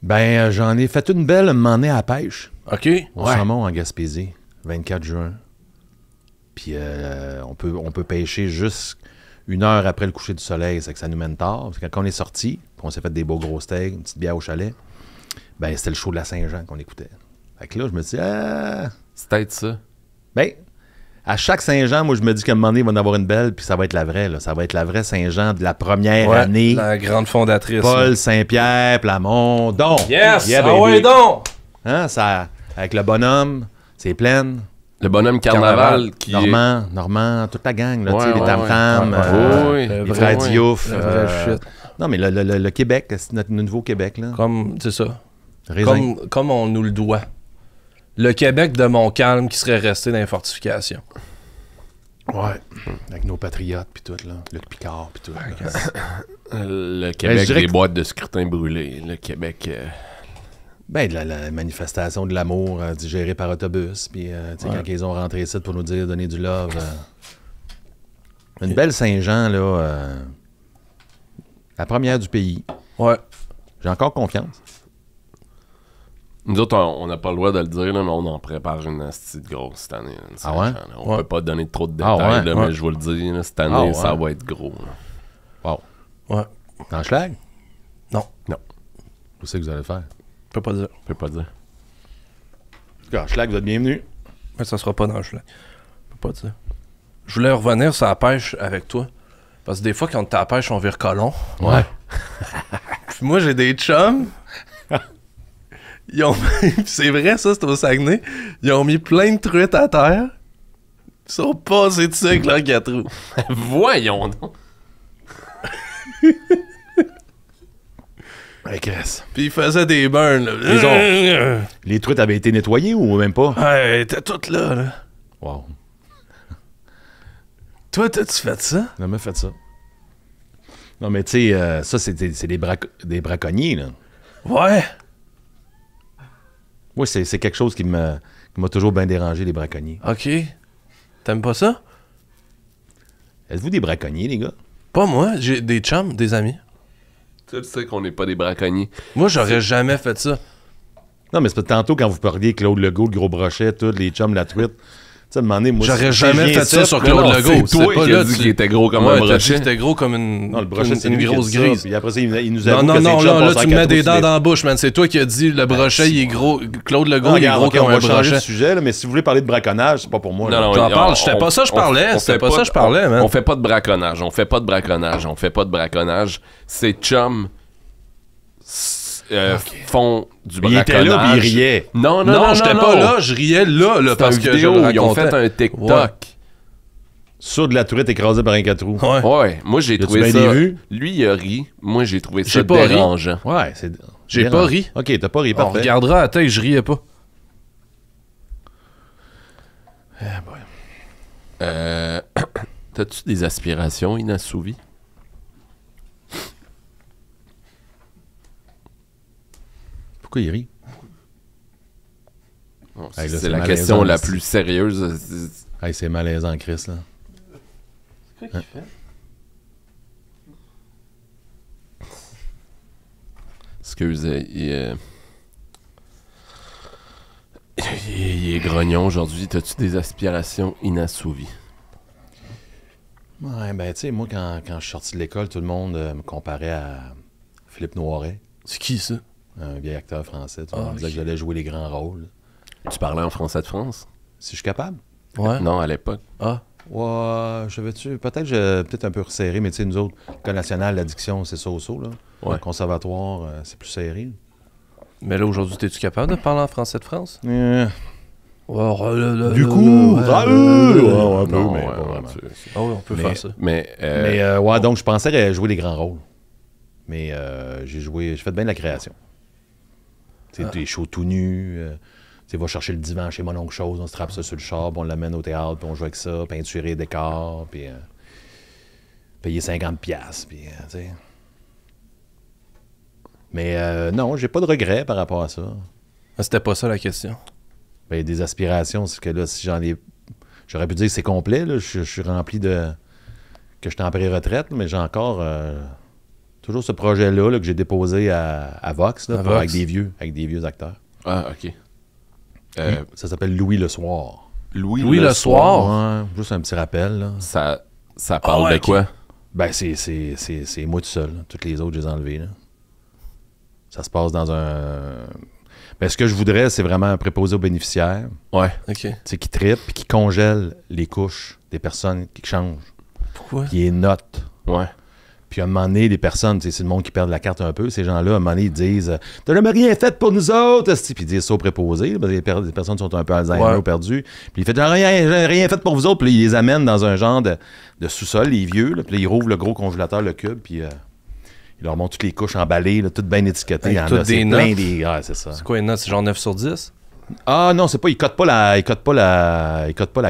Speaker 3: Ben, j'en ai fait une belle m'emmener à la pêche.
Speaker 2: OK.
Speaker 3: Au saumon en Gaspésie, 24 juin. Puis on peut pêcher juste 1 heure après le coucher du soleil, c'est que ça nous mène tard. Parce que quand on est sorti, on s'est fait des beaux gros steaks, une petite bière au chalet, ben c'était le show de la Saint-Jean qu'on écoutait. Fait que là, je me dis,
Speaker 1: C'est peut-être ça.
Speaker 3: ben, à chaque Saint-Jean, moi je me dis qu'à un moment donné, il va en avoir une belle, puis ça va être la vraie, là. Ça va être la vraie Saint-Jean de la première
Speaker 2: Ouais,
Speaker 3: année.
Speaker 2: la grande fondatrice.
Speaker 3: Paul Saint-Pierre, Plamont, donc.
Speaker 2: Yes!
Speaker 3: Yeah,
Speaker 2: ah ouais,
Speaker 3: baby.
Speaker 2: donc!
Speaker 3: Hein, ça, avec le bonhomme, c'est plein.
Speaker 1: Le bonhomme carnaval qui
Speaker 3: Normand, toute la gang, là,
Speaker 1: Ouais,
Speaker 3: tu sais, les
Speaker 1: ouais,
Speaker 3: tam-tams,
Speaker 1: ouais. Ouais, ouais.
Speaker 3: les
Speaker 2: Le
Speaker 3: frères
Speaker 2: vrai-
Speaker 3: Diouf.
Speaker 2: le vrai shit.
Speaker 3: Non, mais le Québec, c'est notre nouveau Québec, là.
Speaker 2: Comme, c'est ça.
Speaker 3: Raisin.
Speaker 2: Comme on nous le doit. Le Québec de Montcalm qui serait resté dans les fortifications.
Speaker 3: Ouais. Avec nos patriotes, puis tout, là. Luc Picard, puis tout. là.
Speaker 1: Le Québec
Speaker 3: je dirais
Speaker 1: des
Speaker 3: que-
Speaker 1: boîtes de scrutin brûlées. Le Québec...
Speaker 3: Ben, de la manifestation de l'amour digérée par autobus, puis, tu sais,
Speaker 2: Ouais.
Speaker 3: quand ils ont rentré ici pour nous dire, donner du love. Une belle Saint-Jean, là. La première du pays.
Speaker 2: Ouais.
Speaker 3: J'ai encore confiance.
Speaker 1: Nous autres, on n'a pas le droit de le dire, là, mais on en prépare une astuce de grosse cette année. Une
Speaker 3: Ah ouais?
Speaker 1: Saint-Jean, là. On
Speaker 2: Ouais.
Speaker 1: peut pas donner trop de
Speaker 3: Ah
Speaker 1: détails,
Speaker 3: ouais?
Speaker 1: là,
Speaker 2: Ouais.
Speaker 1: mais je vous le dis, là, cette année,
Speaker 3: Ah ouais?
Speaker 1: ça va être gros. là.
Speaker 3: Wow.
Speaker 2: Ouais.
Speaker 3: Dans le schlag?
Speaker 2: Non.
Speaker 3: Où c'est que vous allez le faire?
Speaker 2: Je peux pas dire.
Speaker 1: Je peux pas dire.
Speaker 3: En tout cas, schlag, vous êtes bienvenus.
Speaker 2: Mais ça sera pas dans le flag. Je peux pas dire. Je voulais revenir sur la pêche avec toi. Parce que des fois, quand t'es à la pêche, on vire colon.
Speaker 3: Ouais.
Speaker 2: Puis moi, j'ai des chums. Ils ont... c'est vrai, ça, c'est au Saguenay. Ils ont mis plein de truites à terre. Ils sont passés dessus avec leur 4 roues.
Speaker 1: Voyons donc!
Speaker 3: Ouais, Chris.
Speaker 2: Puis il faisait des burns, là.
Speaker 3: Les truites avaient été nettoyées ou même pas?
Speaker 2: Ouais, elle était toute là.
Speaker 3: Wow.
Speaker 2: Toi, t'as-tu fait ça?
Speaker 3: On a jamais fait ça. Non, mais tu sais, ça, c'est des braconniers, là.
Speaker 2: Ouais.
Speaker 3: Moi, c'est quelque chose qui m'a toujours bien dérangé, les braconniers.
Speaker 2: OK. T'aimes pas ça?
Speaker 3: Êtes-vous des braconniers, les gars?
Speaker 2: Pas moi, j'ai des chums, des amis.
Speaker 1: Tu sais qu'on n'est pas des braconniers.
Speaker 2: Moi, j'aurais jamais fait ça.
Speaker 3: Non, mais c'est parce que tantôt, quand vous parliez Claude Legault, le gros brochet, tous les chums, la truite, tu sais, demandez, moi,
Speaker 2: J'aurais
Speaker 3: si
Speaker 2: jamais
Speaker 3: je viens
Speaker 2: fait ça
Speaker 3: ici,
Speaker 2: sur
Speaker 3: puis là,
Speaker 2: Claude
Speaker 3: non,
Speaker 2: Legault.
Speaker 1: C'est toi
Speaker 2: pas
Speaker 1: qui
Speaker 2: là,
Speaker 1: as dit qu'il était gros comme un
Speaker 2: Ouais, t'as dit
Speaker 1: brochet.
Speaker 2: que c'était gros comme une,
Speaker 3: Non, le brochet, c'est
Speaker 2: une
Speaker 3: lui qui a
Speaker 2: grosse
Speaker 3: dit ça,
Speaker 2: grise.
Speaker 3: puis après ça, il nous
Speaker 2: Non,
Speaker 3: avoue
Speaker 2: non,
Speaker 3: que ses
Speaker 2: non,
Speaker 3: chums
Speaker 2: là,
Speaker 3: passent en
Speaker 2: tu me mets
Speaker 3: quatre
Speaker 2: des
Speaker 3: roues
Speaker 2: dents
Speaker 3: sur
Speaker 2: dans la bouche, man. C'est toi qui as dit le brochet, il est gros. Claude Legault,
Speaker 3: Non,
Speaker 2: il est
Speaker 3: regarde,
Speaker 2: gros
Speaker 3: ok,
Speaker 2: comme
Speaker 3: on
Speaker 2: un
Speaker 3: va changer de
Speaker 2: brochet.
Speaker 3: sujet, là, mais si vous voulez parler de braconnage, c'est pas pour moi. là.
Speaker 1: Non, non,
Speaker 2: J'en parle,
Speaker 1: on-
Speaker 2: c'était pas ça que je
Speaker 1: on-
Speaker 2: parlais,
Speaker 1: on
Speaker 2: c'était
Speaker 1: fait
Speaker 2: pas ça que je parlais, man.
Speaker 1: On fait pas de braconnage, on fait pas de braconnage, on fait pas de braconnage. Ces chums font du
Speaker 3: Il était là,
Speaker 1: braconnage.
Speaker 3: puis il riait.
Speaker 1: Non, non,
Speaker 2: Non,
Speaker 1: non,
Speaker 2: j'étais
Speaker 1: non,
Speaker 2: pas
Speaker 1: non.
Speaker 2: là, je riais là,
Speaker 1: C'est
Speaker 2: parce
Speaker 1: une
Speaker 2: que
Speaker 1: vidéo,
Speaker 2: je le
Speaker 1: ils ont fait
Speaker 2: racontais.
Speaker 1: un TikTok.
Speaker 2: Ouais.
Speaker 3: Sur de la truite écrasée par un 4 roues.
Speaker 2: Ouais.
Speaker 1: Ouais, moi j'ai
Speaker 3: Y a-tu
Speaker 1: trouvé
Speaker 3: bien
Speaker 1: ça.
Speaker 3: des vues?
Speaker 1: Lui il a ri, moi j'ai trouvé ça
Speaker 2: J'ai pas ri.
Speaker 1: dérangeant.
Speaker 3: Ouais, c'est.
Speaker 2: J'ai
Speaker 3: dérangeant.
Speaker 2: pas ri.
Speaker 3: Ok, t'as pas ri,
Speaker 2: On
Speaker 3: parfait.
Speaker 2: regardera à la tête, je riais pas.
Speaker 1: T'as-tu des aspirations inassouvies?
Speaker 3: Pourquoi il rit?
Speaker 1: Bon,
Speaker 3: Hey, là,
Speaker 1: c'est
Speaker 3: c'est
Speaker 1: la
Speaker 3: malaisant,
Speaker 1: question la
Speaker 3: c'est-
Speaker 1: plus sérieuse.
Speaker 3: Hey, c'est malaisant, Chris, là.
Speaker 1: Excusez, il est grognon aujourd'hui. T'as-tu des aspirations inassouvies?
Speaker 3: Ouais, ben, tu sais, moi, quand je suis sorti de l'école, tout le monde me comparait à Philippe Noiret,
Speaker 2: C'est qui ça?
Speaker 3: un vieil acteur français. Tout le monde
Speaker 2: Ah,
Speaker 3: disait
Speaker 2: ok.
Speaker 3: que j'allais jouer les grands rôles.
Speaker 1: Tu parlais en français de France?
Speaker 3: Si je suis capable?
Speaker 2: Ouais.
Speaker 1: Non, à l'époque.
Speaker 2: Ah.
Speaker 3: Ouais, je vais-tu. Peut-être un peu resserré, mais tu sais, nous autres, l'école nationale, l'addiction, c'est so-so, là.
Speaker 1: Ouais.
Speaker 3: Le conservatoire, c'est plus serré.
Speaker 2: Mais là, aujourd'hui, t'es-tu capable de parler en français de France?
Speaker 3: Du
Speaker 2: Ouais,
Speaker 3: coup,
Speaker 2: ouais,
Speaker 3: un peu,
Speaker 1: Non,
Speaker 3: mais
Speaker 1: ouais,
Speaker 3: pas
Speaker 1: ouais,
Speaker 3: vraiment.
Speaker 2: Ah oui, on peut
Speaker 3: Mais-
Speaker 2: faire ça.
Speaker 1: Mais,
Speaker 3: Mais ouais, donc je pensais jouer les grands rôles. Mais j'ai fait bien de la création. Tu sais, des shows tout nus. Tu sais, va chercher le divan chez mon oncle Chose, on se trappe ça sur le char, puis on l'amène au théâtre, puis on joue avec ça, peinturer les décors, puis payer 50$, puis tu sais. Mais non, j'ai pas de regrets par rapport à ça.
Speaker 2: Mais c'était pas ça la question.
Speaker 3: Ben, des aspirations, c'est que là, si j'en ai. J'aurais pu dire que c'est complet, là. Je suis rempli de. Que je suis en pré-retraite, mais j'ai encore. Toujours ce projet-là là, que j'ai déposé à Vox, là,
Speaker 2: À
Speaker 3: pour-
Speaker 2: Vox.
Speaker 3: avec des vieux acteurs.
Speaker 1: ah, ok.
Speaker 3: Ça s'appelle Louis le soir.
Speaker 1: Louis
Speaker 2: le soir.
Speaker 3: Ouais, juste un petit rappel. Là.
Speaker 1: Ça parle
Speaker 2: ouais,
Speaker 1: de
Speaker 2: ok.
Speaker 1: quoi?
Speaker 3: Ben, c'est moi tout seul. Là. Toutes les autres, je les ai enlevés. Là. Ça se passe dans un. Ben, ce que je voudrais, c'est vraiment un préposé aux bénéficiaires,
Speaker 1: Ouais.
Speaker 2: OK.
Speaker 3: qui trippe puis qui congèle les couches des personnes qui changent,
Speaker 2: Pourquoi?
Speaker 3: qui les note.
Speaker 1: Ouais.
Speaker 3: Puis à un moment donné, les personnes, c'est le monde qui perd la carte un peu, ces gens-là, à un moment donné, ils disent t'as jamais rien fait pour nous autres, esti. Puis ils disent ça au préposé, là, parce que les personnes sont un peu Alzheimer
Speaker 2: Ouais.
Speaker 3: ou perdues. Puis il fait j'ai rien fait pour vous autres, puis ils les amènent dans un genre de sous-sol, les vieux, là, puis là, ils rouvrent le gros congélateur, le cube, puis ils leur montrent toutes les couches emballées, là, toutes bien étiquetées.
Speaker 2: Avec
Speaker 3: Il y en
Speaker 2: toutes
Speaker 3: a, c'est
Speaker 2: des
Speaker 3: plein
Speaker 2: notes.
Speaker 3: des. Ah, c'est ça.
Speaker 2: C'est quoi une note? C'est genre 9 sur 10?
Speaker 3: Ah non, c'est pas, ils codent pas la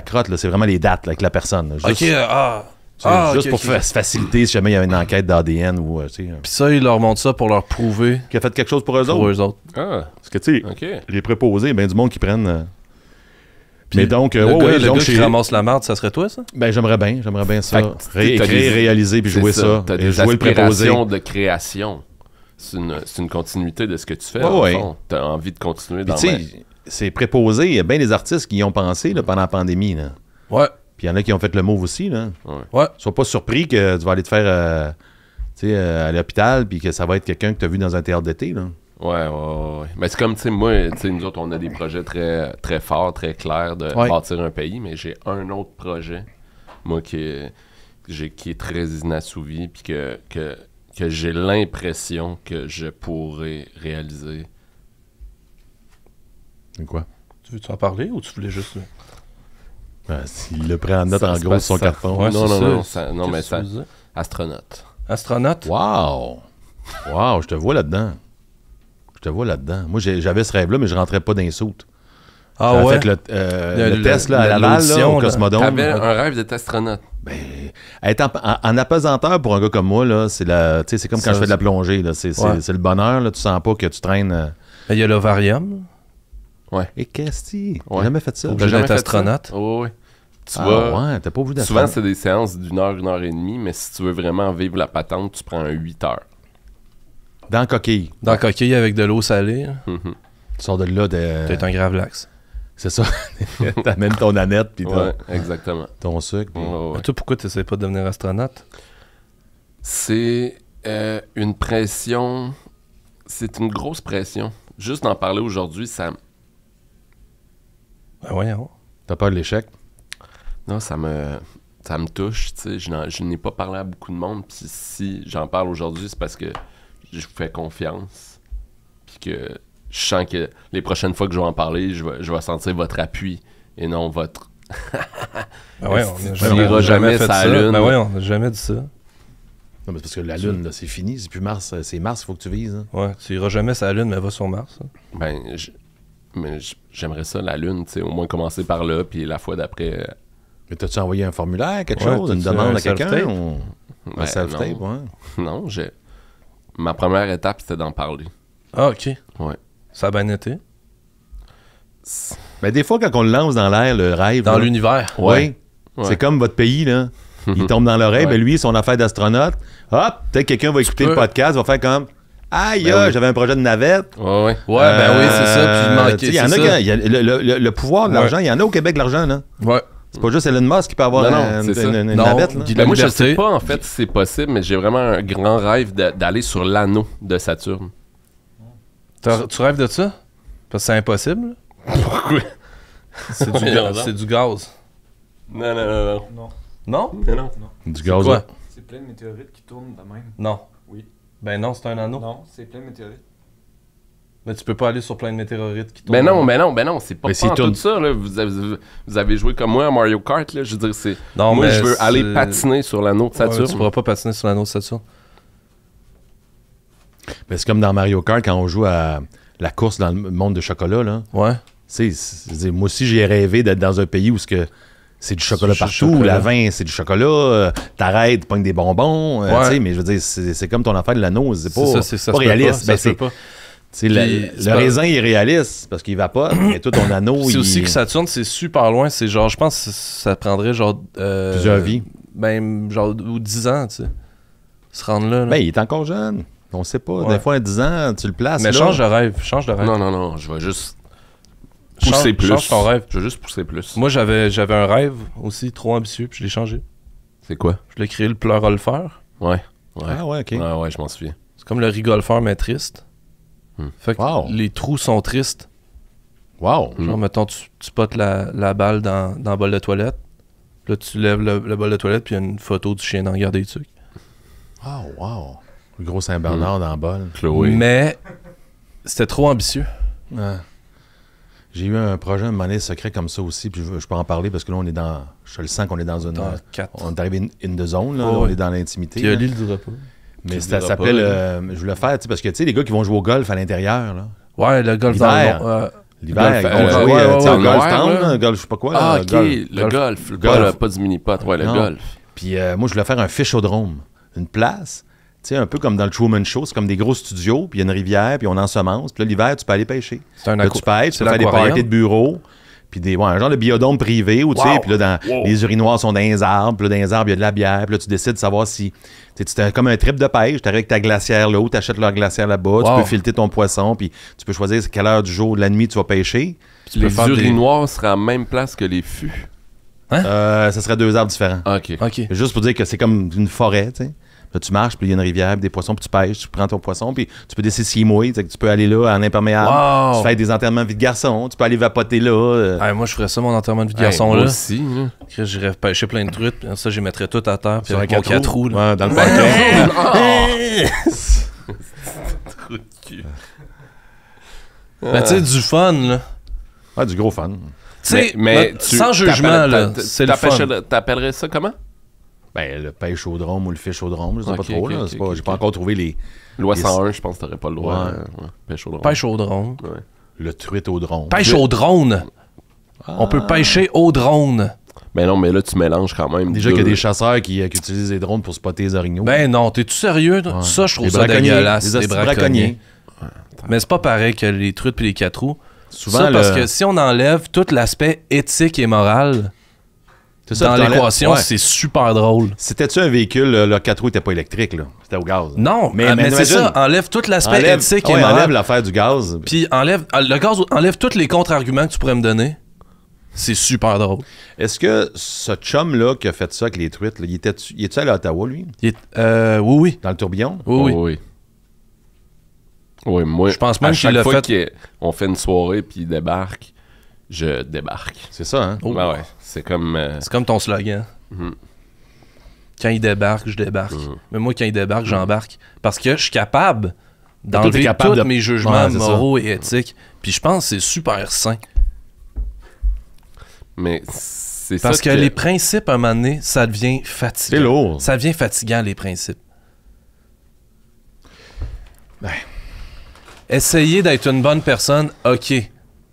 Speaker 3: crotte, là, c'est vraiment les dates là, avec la personne. Là, juste,
Speaker 2: OK,
Speaker 3: juste
Speaker 2: ok,
Speaker 3: pour
Speaker 2: ok.
Speaker 3: faciliter si jamais il y a une enquête d'ADN ou tu sais,
Speaker 2: Puis ça, ils leur montrent ça pour leur prouver
Speaker 3: qui a fait quelque chose pour eux
Speaker 2: pour
Speaker 3: autres.
Speaker 2: eux autres.
Speaker 1: Ah,
Speaker 3: Parce que tu sais,
Speaker 1: ok.
Speaker 3: les préposés, ben du monde qui prennent.
Speaker 2: Puis
Speaker 3: mais donc,
Speaker 2: le
Speaker 3: ouais,
Speaker 2: gars,
Speaker 3: ouais,
Speaker 2: le
Speaker 3: donc
Speaker 2: gars qui
Speaker 3: j'ai-
Speaker 2: ramasse la marde, ça serait toi, ça?
Speaker 3: ben j'aimerais bien ça.
Speaker 1: Fait que t'as
Speaker 3: Écrire,
Speaker 1: des-
Speaker 3: réaliser puis
Speaker 1: C'est
Speaker 3: jouer ça.
Speaker 1: T'as
Speaker 3: Et
Speaker 1: des
Speaker 3: jouer le préposé.
Speaker 1: aspirations de création. C'est une continuité de ce que tu fais.
Speaker 3: Ouais,
Speaker 1: dans le
Speaker 3: ouais.
Speaker 1: fond. T'as envie de continuer
Speaker 3: Puis
Speaker 1: dans
Speaker 3: tu sais, c'est préposé, il y a bien des artistes qui y ont pensé là, pendant la pandémie. Là.
Speaker 2: Ouais.
Speaker 3: Puis il y en a qui ont fait le move aussi. Là.
Speaker 2: Ouais.
Speaker 3: Sois pas surpris que tu vas aller te faire tu sais, à l'hôpital puis que ça va être quelqu'un que tu as vu dans un théâtre d'été. Là.
Speaker 1: Ouais. Mais c'est comme, tu sais, moi, tu sais, nous autres, on a des projets très, très forts, très clairs de
Speaker 3: Ouais.
Speaker 1: bâtir un pays, mais j'ai un autre projet, moi, qui est très inassouvi, puis que j'ai l'impression que je pourrais réaliser.
Speaker 3: C'est quoi?
Speaker 2: Tu veux-tu en parler ou tu voulais juste...
Speaker 3: Ben, s'il le prend en note en
Speaker 1: C'est
Speaker 3: gros
Speaker 1: pas
Speaker 3: sur son
Speaker 1: ça.
Speaker 3: carton.
Speaker 2: Ouais,
Speaker 1: non,
Speaker 2: c'est
Speaker 1: non,
Speaker 2: ça.
Speaker 1: non, mais
Speaker 2: Qu'est-ce que
Speaker 1: ça...
Speaker 2: tu veux dire?
Speaker 1: Astronaute.
Speaker 2: Astronaute?
Speaker 3: Wow! Wow, je te vois là-dedans. Je te vois là-dedans. Moi, j'avais ce rêve-là, mais je rentrais pas dans les soutes.
Speaker 2: Ah
Speaker 3: J'avais
Speaker 2: ouais?
Speaker 3: fait le test là, à Laval, là,
Speaker 2: l'audition,
Speaker 3: au
Speaker 2: là.
Speaker 3: Cosmodome.
Speaker 1: T'avais un rêve d'être astronaute.
Speaker 3: Ben, être en apesanteur pour un gars comme moi, là, c'est comme quand je fais de la plongée. Là, c'est le bonheur. Là, tu sens pas que tu traînes.
Speaker 2: Il y a l'ovarium.
Speaker 3: Et qu'est-ce que
Speaker 1: Ouais.
Speaker 3: J'ai jamais fait ça.
Speaker 2: Obligé
Speaker 1: jamais
Speaker 2: d'être
Speaker 1: fait
Speaker 2: astronaute.
Speaker 1: ça? Oh, oui. Tu
Speaker 3: Ah,
Speaker 1: vas...
Speaker 3: ouais, t'es pas obligé
Speaker 1: Souvent,
Speaker 3: d'être
Speaker 1: c'est des séances d'1 heure, 1 heure et demie, mais si tu veux vraiment vivre la patente, tu prends un 8 heures.
Speaker 3: dans la coquille.
Speaker 2: Dans la coquille avec de l'eau salée. Là.
Speaker 1: Mhm.
Speaker 3: Tu sors de là,
Speaker 2: T'es un grave lax.
Speaker 3: c'est ça. T'amènes ton aneth puis
Speaker 1: Ouais, exactement.
Speaker 3: ton sucre. puis-
Speaker 1: Ouais, ouais.
Speaker 2: Mais toi, pourquoi t'essayes pas de devenir astronaute?
Speaker 1: C'est une pression. C'est une grosse pression. Juste d'en parler aujourd'hui, ça.
Speaker 2: Ben voyons.
Speaker 3: T'as peur de l'échec?
Speaker 1: Non, ça me touche, tu sais. Je n'ai pas parlé à beaucoup de monde. Puis si j'en parle aujourd'hui, c'est parce que je vous fais confiance. Puis que je sens que les prochaines fois que je vais en parler, je vais sentir votre appui et non votre.
Speaker 2: Ben ouais,
Speaker 1: Tu n'iras jamais
Speaker 2: fait
Speaker 1: sur la
Speaker 2: ça.
Speaker 1: Lune.
Speaker 2: Ben ouais, on n'a jamais dit ça.
Speaker 3: Non, mais c'est parce que la Lune, là, c'est fini. C'est plus Mars. C'est Mars, il faut que tu vises. Hein.
Speaker 2: Ouais, tu iras jamais sur la Lune, mais va sur Mars. Hein.
Speaker 1: Ben, j'aimerais ça, la Lune, tu sais, au moins commencer par là, puis la fois d'après.
Speaker 3: Mais t'as-tu envoyé un formulaire, quelque
Speaker 2: Ouais,
Speaker 3: chose, une
Speaker 2: t'as-tu
Speaker 3: demande
Speaker 2: un
Speaker 3: à quelqu'un?
Speaker 2: self-tape?
Speaker 3: Ou...
Speaker 1: Ben,
Speaker 3: Un self-tape,
Speaker 1: non.
Speaker 3: ouais.
Speaker 1: Non, ma première étape, c'était d'en parler.
Speaker 2: Ah, ok.
Speaker 1: Ouais.
Speaker 2: Ça a bien été.
Speaker 3: Mais des fois, quand on le lance dans l'air, le rêve.
Speaker 2: Dans
Speaker 3: là,
Speaker 2: l'univers.
Speaker 3: Oui.
Speaker 1: Ouais.
Speaker 3: C'est comme votre pays, là. Il tombe dans l'oreille,
Speaker 1: Ouais.
Speaker 3: ben lui, son affaire d'astronaute. Hop, peut-être quelqu'un va écouter
Speaker 2: peux.
Speaker 3: le podcast, va faire comme aïe,
Speaker 1: Ben oui.
Speaker 3: j'avais un projet de navette.
Speaker 1: Ouais, ouais.
Speaker 2: Ouais, ben oui, c'est ça. Puis il manquait.
Speaker 3: tu sais, il y en a
Speaker 2: c'est
Speaker 3: qui-
Speaker 2: ça.
Speaker 3: il y a le pouvoir de
Speaker 2: Ouais.
Speaker 3: l'argent, il y en a au Québec, l'argent, là.
Speaker 2: Ouais.
Speaker 3: C'est pas juste Elon Musk qui peut avoir
Speaker 1: Non,
Speaker 3: une,
Speaker 1: c'est ça.
Speaker 3: une
Speaker 2: Non,
Speaker 3: navette, là.
Speaker 2: Guy-
Speaker 1: Ben
Speaker 2: La
Speaker 1: moi, je
Speaker 2: liberté.
Speaker 1: sais pas, en fait, si c'est possible, mais j'ai vraiment un grand rêve d'aller sur l'anneau de Saturne.
Speaker 2: Tu rêves de ça? Parce que c'est impossible.
Speaker 1: Pourquoi?
Speaker 2: C'est du,
Speaker 1: Voyons donc.
Speaker 2: c'est du gaz.
Speaker 1: Non, non, non, non.
Speaker 4: Non,
Speaker 2: Non?
Speaker 1: Non, non.
Speaker 3: Du gaz.
Speaker 2: Quoi?
Speaker 4: c'est plein de météorites qui tournent de même.
Speaker 2: Non.
Speaker 4: Oui.
Speaker 2: Ben non, c'est un anneau.
Speaker 4: Non, c'est plein de météorites.
Speaker 2: Mais tu peux pas aller sur plein de météorites qui tournent.
Speaker 1: Ben non, ben non, ben non, c'est pas
Speaker 3: Mais s'il
Speaker 1: tout
Speaker 3: tourne-
Speaker 1: ça, là. Vous avez joué comme moi à Mario Kart, là. Je veux dire, c'est.
Speaker 2: Non,
Speaker 1: Moi,
Speaker 2: mais
Speaker 1: je veux aller
Speaker 2: c'est-
Speaker 1: patiner sur l'anneau de
Speaker 2: Ouais,
Speaker 1: Saturne.
Speaker 2: tu pourras pas patiner sur l'anneau de Saturne.
Speaker 3: Mais c'est comme dans Mario Kart quand on joue à la course dans le monde de chocolat, là.
Speaker 2: Ouais.
Speaker 3: C'est moi aussi, j'ai rêvé d'être dans un pays où c'est du chocolat
Speaker 2: Du
Speaker 3: partout,
Speaker 2: chocolat.
Speaker 3: la vin, c'est du chocolat, t'arrêtes, tu pognes des bonbons,
Speaker 2: Ouais.
Speaker 3: tu sais, mais je veux dire, c'est comme ton affaire de l'anneau, c'est pas,
Speaker 2: ça
Speaker 3: pas
Speaker 2: se peut
Speaker 3: réaliste.
Speaker 2: ça
Speaker 3: Ben,
Speaker 2: se peut
Speaker 3: c'est,
Speaker 2: pas.
Speaker 3: c'est
Speaker 2: Puis,
Speaker 3: le
Speaker 2: c'est pas-
Speaker 3: raisin, il est réaliste parce qu'il vapote, mais tout ton anneau,
Speaker 2: C'est
Speaker 3: il...
Speaker 2: aussi que Saturne, c'est super loin. C'est genre, je pense que ça prendrait genre.
Speaker 3: Plusieurs vies.
Speaker 2: Ben, genre, ou 10 ans, tu sais. Se rendre là. là.
Speaker 3: Ben, il est encore jeune. On sait pas.
Speaker 2: Ouais.
Speaker 3: Des fois, à 10 ans, tu le places.
Speaker 2: mais
Speaker 3: là.
Speaker 2: change de rêve. Change de rêve.
Speaker 1: Non, non, non, je vais juste pousser
Speaker 2: Change-
Speaker 1: plus.
Speaker 2: change ton rêve.
Speaker 1: Je vais juste pousser plus.
Speaker 2: Moi, j'avais un rêve aussi trop ambitieux, puis je l'ai changé.
Speaker 1: C'est quoi?
Speaker 2: Je l'ai créé le pleurolfeur.
Speaker 1: Ouais. Ouais.
Speaker 3: Ah ouais, OK.
Speaker 1: Ouais, ouais, je m'en souviens.
Speaker 2: C'est comme le rigolfeur, mais triste. Fait que
Speaker 3: Wow.
Speaker 2: les trous sont tristes.
Speaker 3: Wow.
Speaker 2: Genre, mettons, tu potes la balle dans le bol de toilette. Là, tu lèves le bol de toilette, puis il y a une photo du chien dans le garde des trucs.
Speaker 3: Oh, wow. Le gros Saint-Bernard dans le bol.
Speaker 1: Chloé.
Speaker 2: Mais c'était trop ambitieux.
Speaker 3: Ah. J'ai eu un projet, un moment donné, secret comme ça aussi, puis je peux en parler parce que là, on est dans... Je le sens qu'on est dans une...
Speaker 2: Dans 4.
Speaker 3: On est arrivé in the zone, là,
Speaker 2: Oh,
Speaker 3: on
Speaker 2: ouais.
Speaker 3: est dans l'intimité.
Speaker 2: Puis
Speaker 3: là.
Speaker 2: Ali le dira pas.
Speaker 3: Mais
Speaker 2: tu
Speaker 3: ça
Speaker 2: le diras
Speaker 3: s'appelait
Speaker 2: pas,
Speaker 3: le... Je voulais faire, tu sais, parce que, tu sais, les gars qui vont jouer au golf à l'intérieur, là.
Speaker 2: Ouais, le golf
Speaker 3: L'hiver.
Speaker 2: dans le
Speaker 3: L'hiver,
Speaker 1: Golf,
Speaker 3: ils vont jouer,
Speaker 2: ouais,
Speaker 3: tu sais,
Speaker 2: ouais,
Speaker 3: au golf
Speaker 1: noir,
Speaker 3: town,
Speaker 1: là.
Speaker 3: là, golf, je sais pas quoi.
Speaker 1: Ah,
Speaker 3: là,
Speaker 1: ok,
Speaker 3: golf.
Speaker 1: le golf.
Speaker 3: Golf.
Speaker 1: Pas du mini-pot, ouais, le
Speaker 3: Non.
Speaker 1: golf.
Speaker 3: Puis moi, je voulais faire un fichaudrome. Une place, tu sais, un peu comme dans le Truman Show, c'est comme des gros studios, puis il y a une rivière, puis on ensemence. Puis là, l'hiver, tu peux aller pêcher.
Speaker 2: C'est un
Speaker 3: Là, tu pêches, tu
Speaker 2: c'est
Speaker 3: peux faire des
Speaker 2: l'aquarium.
Speaker 3: parties de bureau, puis un genre de biodôme privé, où tu sais,
Speaker 1: Wow.
Speaker 3: puis là, les urinoirs sont dans les arbres, puis là, dans les arbres, il y a de la bière, puis là, tu décides de savoir si... Tu sais, c'est comme un trip de pêche, tu arrives avec ta glacière là-haut, tu achètes leur glacière là-bas, tu
Speaker 2: Wow.
Speaker 3: peux filtrer ton poisson, puis tu peux choisir quelle heure du jour, de la nuit, tu vas pêcher.
Speaker 2: Tu peux
Speaker 1: Les
Speaker 2: faire des-
Speaker 1: urinoirs seraient à la même place que les fûts.
Speaker 3: Ça serait 2 arbres différents.
Speaker 1: Ah, ok.
Speaker 2: Ok.
Speaker 3: Juste pour dire que c'est comme une forêt, tu sais. Là, tu marches, puis il y a une rivière, puis des poissons, puis tu pêches, tu prends ton poisson, puis tu peux décider s'il mouille, tu sais, que tu peux aller là en imperméable.
Speaker 2: Wow.
Speaker 3: Tu fais des enterrements vie de garçon, tu peux aller vapoter là.
Speaker 2: Ah, moi, je ferais ça, mon enterrement de vie de
Speaker 1: Hey,
Speaker 2: garçon,
Speaker 1: moi
Speaker 2: là.
Speaker 1: aussi, là.
Speaker 2: Chris, j'irais pêcher plein de truites, puis ça, j'y mettrais tout à terre, puis
Speaker 3: Sur un
Speaker 2: avec mon 4 roues, là.
Speaker 3: Ouais, dans le parking.
Speaker 2: Ben, tu sais, du fun, là.
Speaker 3: Ouais, du gros fun.
Speaker 2: Tu sais,
Speaker 1: Mais
Speaker 2: sans jugement, là, c'est le fun.
Speaker 1: T'appellerais ça comment?
Speaker 3: Ben, le pêche au drôme ou le fish au drôme, je sais pas
Speaker 1: Ok,
Speaker 3: trop.
Speaker 1: ok,
Speaker 3: là.
Speaker 1: ok,
Speaker 3: C'est pas-
Speaker 1: ok,
Speaker 3: J'ai pas
Speaker 1: ok.
Speaker 3: encore trouvé les...
Speaker 1: Loi
Speaker 3: Les-
Speaker 1: 101, je pense que t'aurais pas le droit.
Speaker 3: Ouais.
Speaker 1: Pêche au drone.
Speaker 2: Pêche au drone.
Speaker 1: Ouais.
Speaker 3: Le truite au drôme.
Speaker 2: Pêche au drone. On peut pêcher au drone.
Speaker 1: Mais non, mais là, tu mélanges quand même.
Speaker 3: Déjà qu'il y a des chasseurs qui utilisent les drones pour spotter les orignaux.
Speaker 2: Ben non, t'es-tu sérieux?
Speaker 3: Ouais.
Speaker 2: Ça, je trouve
Speaker 3: Les
Speaker 2: ça
Speaker 3: braconniers,
Speaker 2: dégueulasse.
Speaker 3: les
Speaker 2: Les
Speaker 3: hosties
Speaker 2: braconniers.
Speaker 3: braconniers.
Speaker 2: Mais c'est pas pareil que les truites et les 4 roues.
Speaker 3: Souvent,
Speaker 2: Ça, parce que si on enlève tout l'aspect éthique et moral
Speaker 3: c'est ça,
Speaker 2: dans
Speaker 3: t'enlèves-
Speaker 2: l'équation,
Speaker 3: ouais.
Speaker 2: c'est super drôle.
Speaker 3: C'était-tu un véhicule, le 4 roues n'était pas électrique, là. C'était au gaz.
Speaker 2: Non, mais, c'est
Speaker 3: imagine,
Speaker 2: ça. Enlève tout l'aspect
Speaker 3: enlève,
Speaker 2: éthique et
Speaker 3: ouais,
Speaker 2: moral.
Speaker 3: enlève l'affaire du gaz.
Speaker 2: Puis enlève tous les contre-arguments que tu pourrais me donner. C'est super drôle.
Speaker 3: Est-ce que ce chum-là qui a fait ça avec les truites, là, il est-tu allé à Ottawa, lui?
Speaker 2: Oui.
Speaker 3: Dans le tourbillon?
Speaker 2: Oui.
Speaker 1: Oh, oui. Oui, moi,
Speaker 2: Je pense même
Speaker 1: à
Speaker 2: qu'il
Speaker 1: chaque
Speaker 2: l'a
Speaker 1: fois
Speaker 2: fait-
Speaker 1: qu'on fait une soirée puis il débarque, je débarque.
Speaker 3: C'est ça, hein?
Speaker 2: Oh.
Speaker 1: Ouais, ouais. C'est comme...
Speaker 2: C'est comme ton slogan.
Speaker 1: Mhm.
Speaker 2: Quand il débarque, je débarque.
Speaker 1: Mhm.
Speaker 2: Mais moi, quand il débarque, j'embarque. Parce que je suis capable
Speaker 3: Toi,
Speaker 2: d'enlever
Speaker 3: t'es capable
Speaker 2: tous
Speaker 3: de-
Speaker 2: mes jugements
Speaker 3: Ouais, c'est ça.
Speaker 2: moraux et éthiques. Puis je pense que c'est super sain.
Speaker 1: Mais c'est
Speaker 2: Parce
Speaker 1: ça
Speaker 2: que les principes, à un moment donné, ça devient
Speaker 3: C'est
Speaker 2: fatigant.
Speaker 3: lourd.
Speaker 2: Ça devient fatigant, les principes.
Speaker 3: Ben.
Speaker 2: Essayer d'être une bonne personne, ok.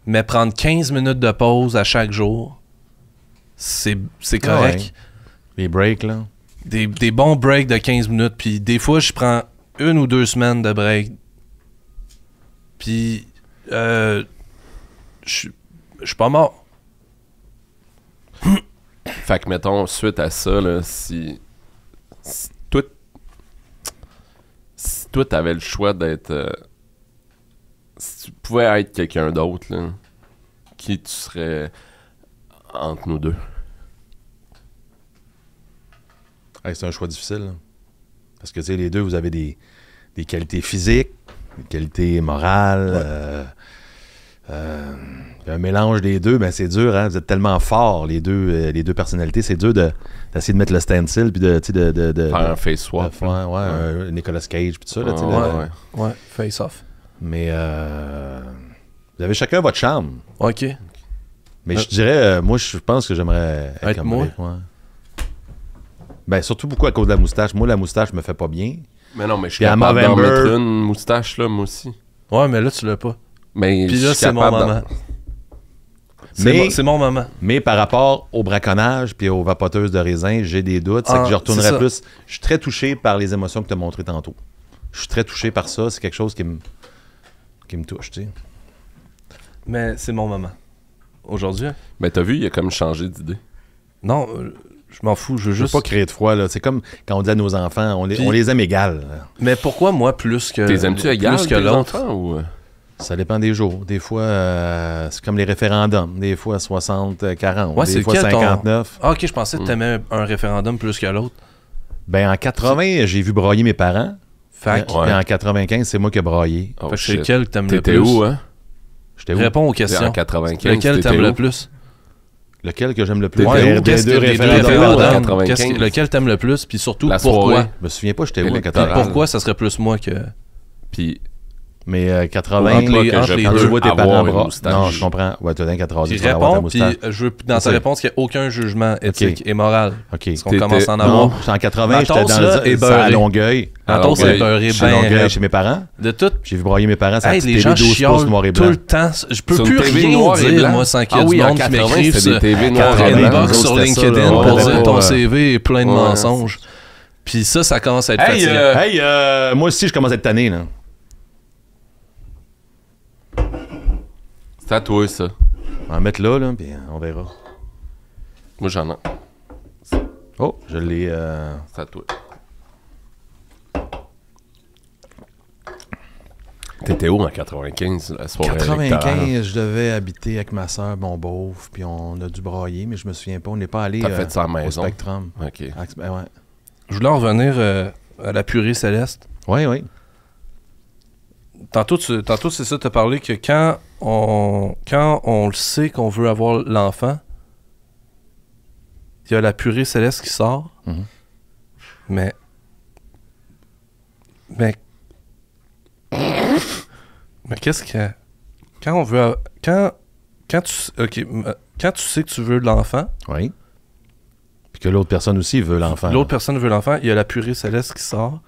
Speaker 2: Mais prendre 15 minutes de pause à chaque jour, c'est correct.
Speaker 3: Ouais. Les breaks, là.
Speaker 2: Des bons breaks de 15 minutes. Puis des fois, je prends 1 ou 2 semaines de break. Puis, je suis pas mort.
Speaker 1: Fait que, mettons, suite à ça, là, si toi, t'avais le choix d'être... si tu pouvais être quelqu'un d'autre, là, qui tu serais entre nous deux?
Speaker 3: Hey, c'est un choix difficile, là. Parce que, tu sais, les deux, vous avez des qualités physiques, des qualités morales. Un mélange des deux, ben c'est dur, hein? Vous êtes tellement forts, les deux personnalités. C'est dur d'essayer de mettre le stencil puis de
Speaker 1: Faire un face swap.
Speaker 3: faire, un Nicolas Cage puis tout ça. Là, tu sais,
Speaker 1: Ouais.
Speaker 2: Ouais, face off.
Speaker 3: Mais vous avez chacun votre charme.
Speaker 2: Ok.
Speaker 3: Mais je dirais, moi, je pense que j'aimerais
Speaker 2: Être
Speaker 3: comme
Speaker 2: moi?
Speaker 3: Blake, ouais. Ben, surtout beaucoup à cause de la moustache. Moi, la moustache me fait pas bien.
Speaker 1: Mais non, mais je suis
Speaker 3: Puis à
Speaker 1: capable d'en
Speaker 3: Movember-
Speaker 1: mettre une moustache, là, moi aussi.
Speaker 2: Ouais, mais là, tu l'as pas.
Speaker 1: Mais
Speaker 2: Puis
Speaker 1: je
Speaker 2: là,
Speaker 1: suis
Speaker 2: c'est mon
Speaker 1: capable d'en-
Speaker 2: moment.
Speaker 3: Mais-
Speaker 2: C'est mon moment.
Speaker 3: Mais par rapport au braconnage puis aux vapoteuses de raisin, j'ai des doutes. C'est
Speaker 2: Ah,
Speaker 3: que je
Speaker 2: c'est
Speaker 3: retournerais
Speaker 2: ça.
Speaker 3: plus. Je suis très touché par les émotions que tu as montrées tantôt. Je suis très touché par ça. C'est quelque chose qui me touche, tu sais.
Speaker 2: Mais c'est mon moment. Aujourd'hui?
Speaker 1: Ben, t'as vu, il a comme changé d'idée.
Speaker 2: Non, je m'en fous. Je veux
Speaker 3: Je veux
Speaker 2: juste.
Speaker 3: pas créer de froid, là. C'est comme quand on dit à nos enfants, on les aime égales. Là.
Speaker 2: Mais pourquoi moi plus que.
Speaker 1: T'es aimes-tu égal
Speaker 2: plus que
Speaker 1: tes
Speaker 2: l'autre?
Speaker 1: enfants, ou...
Speaker 3: Ça dépend des jours. Des fois, c'est comme les référendums. Des fois, 60-40.
Speaker 2: Ouais,
Speaker 3: des
Speaker 2: c'est
Speaker 3: fois,
Speaker 2: lequel ton-
Speaker 3: 59.
Speaker 2: Ah, ok, je pensais que t'aimais un référendum plus que l'autre.
Speaker 3: Ben, en 80, j'ai vu brailler mes parents.
Speaker 2: Fait que.
Speaker 1: Ouais.
Speaker 3: Puis en 95, c'est moi qui ai braillé.
Speaker 1: Oh,
Speaker 2: Fait que c'est
Speaker 1: shit.
Speaker 2: lequel que t'aimes le
Speaker 1: T'étais
Speaker 2: plus?
Speaker 1: où, hein?
Speaker 3: J'étais où?
Speaker 2: Réponds aux
Speaker 1: En
Speaker 2: questions.
Speaker 1: 95,
Speaker 2: Lequel
Speaker 1: t'étais
Speaker 2: t'aimes
Speaker 1: où?
Speaker 2: le plus?
Speaker 3: Lequel que j'aime le plus?
Speaker 1: T'étais
Speaker 3: Des-
Speaker 1: où?
Speaker 3: des
Speaker 2: Qu'est-ce
Speaker 3: deux
Speaker 2: que les deux
Speaker 3: référendums.
Speaker 2: référendums?
Speaker 1: 95.
Speaker 2: Lequel t'aimes le plus? Puis surtout,
Speaker 1: La
Speaker 2: pourquoi?
Speaker 1: soirée.
Speaker 3: Je me souviens pas, j'étais où en
Speaker 1: Électoral.
Speaker 3: 80.
Speaker 2: Pourquoi ça serait plus moi que.
Speaker 1: Puis,
Speaker 3: Mais 80,
Speaker 2: Entre les-
Speaker 1: que
Speaker 2: entre
Speaker 1: je
Speaker 2: les
Speaker 3: quand
Speaker 1: peux
Speaker 3: tu vois tes
Speaker 1: avoir
Speaker 3: parents
Speaker 1: une
Speaker 3: bras.
Speaker 1: moustache.
Speaker 3: Non, je comprends. Ouais, tu as 80
Speaker 2: Puis
Speaker 3: tu vas avoir ta
Speaker 2: réponds, puis
Speaker 3: moustache.
Speaker 2: je veux dans
Speaker 3: C'est
Speaker 2: ta
Speaker 3: ça.
Speaker 2: réponse qu'il n'y ait aucun jugement éthique et moral.
Speaker 3: OK.
Speaker 2: Parce qu'on commence à en
Speaker 3: Non,
Speaker 2: avoir.
Speaker 3: en 80,
Speaker 2: Ma
Speaker 3: j'étais
Speaker 2: toast,
Speaker 3: dans
Speaker 2: là, est
Speaker 3: à
Speaker 2: beurrée.
Speaker 3: Longueuil.
Speaker 2: La
Speaker 1: À
Speaker 2: toast est
Speaker 1: Longueuil.
Speaker 2: beurrée
Speaker 3: Chez
Speaker 2: bien
Speaker 3: Longueuil,
Speaker 2: raide.
Speaker 3: chez mes parents.
Speaker 2: De tout.
Speaker 3: J'ai vu broyer mes parents, ça
Speaker 2: Hey,
Speaker 3: petite
Speaker 2: les
Speaker 3: TV
Speaker 2: gens
Speaker 3: 12 pouces
Speaker 2: chiolent
Speaker 3: noir et
Speaker 2: tout
Speaker 3: blanc.
Speaker 2: le temps. Je peux
Speaker 1: Sur une
Speaker 2: plus
Speaker 1: TV
Speaker 2: rien
Speaker 1: noir et
Speaker 2: dire,
Speaker 1: blanc.
Speaker 2: moi, sans qu'il y
Speaker 1: Ah
Speaker 2: ait
Speaker 1: oui,
Speaker 2: du
Speaker 1: en
Speaker 2: monde qui
Speaker 1: 80,
Speaker 2: m'écrive
Speaker 1: c'était des TV noir et
Speaker 2: Catherine
Speaker 1: blanc.
Speaker 2: Box sur
Speaker 3: C'était ça,
Speaker 2: LinkedIn
Speaker 3: là.
Speaker 2: pour
Speaker 3: Ouais,
Speaker 2: dire ton
Speaker 3: ouais.
Speaker 2: CV est plein de
Speaker 1: Ouais.
Speaker 2: mensonges. Puis ça commence à être
Speaker 3: Hey,
Speaker 2: fatigant.
Speaker 3: moi aussi, je commence à être tanné, là.
Speaker 1: c'est à toi, ça.
Speaker 3: On va en mettre là, puis on verra.
Speaker 1: Moi, j'en ai.
Speaker 3: Oh, je l'ai...
Speaker 1: C'est à toi. T'étais où en 95, la soirée électorale?
Speaker 3: 95, je devais habiter avec ma soeur, mon beauf, puis on a dû brailler, mais je me souviens pas. On n'est pas allé
Speaker 1: T'as fait ça à la
Speaker 3: au
Speaker 1: maison?
Speaker 3: Spectrum.
Speaker 1: OK.
Speaker 3: Ben ouais.
Speaker 2: Je voulais en revenir à la purée céleste.
Speaker 3: Oui, oui.
Speaker 2: Tantôt, c'est ça, tu as parlé que quand on le sait qu'on veut avoir l'enfant, il y a la purée céleste qui sort.
Speaker 3: Mhm.
Speaker 2: Mais qu'est-ce que... Quand on veut... Quand tu sais que tu veux l'enfant,
Speaker 3: Oui. Puis que l'autre personne aussi veut l'enfant.
Speaker 2: L'autre personne veut l'enfant. Il y a la purée céleste qui sort.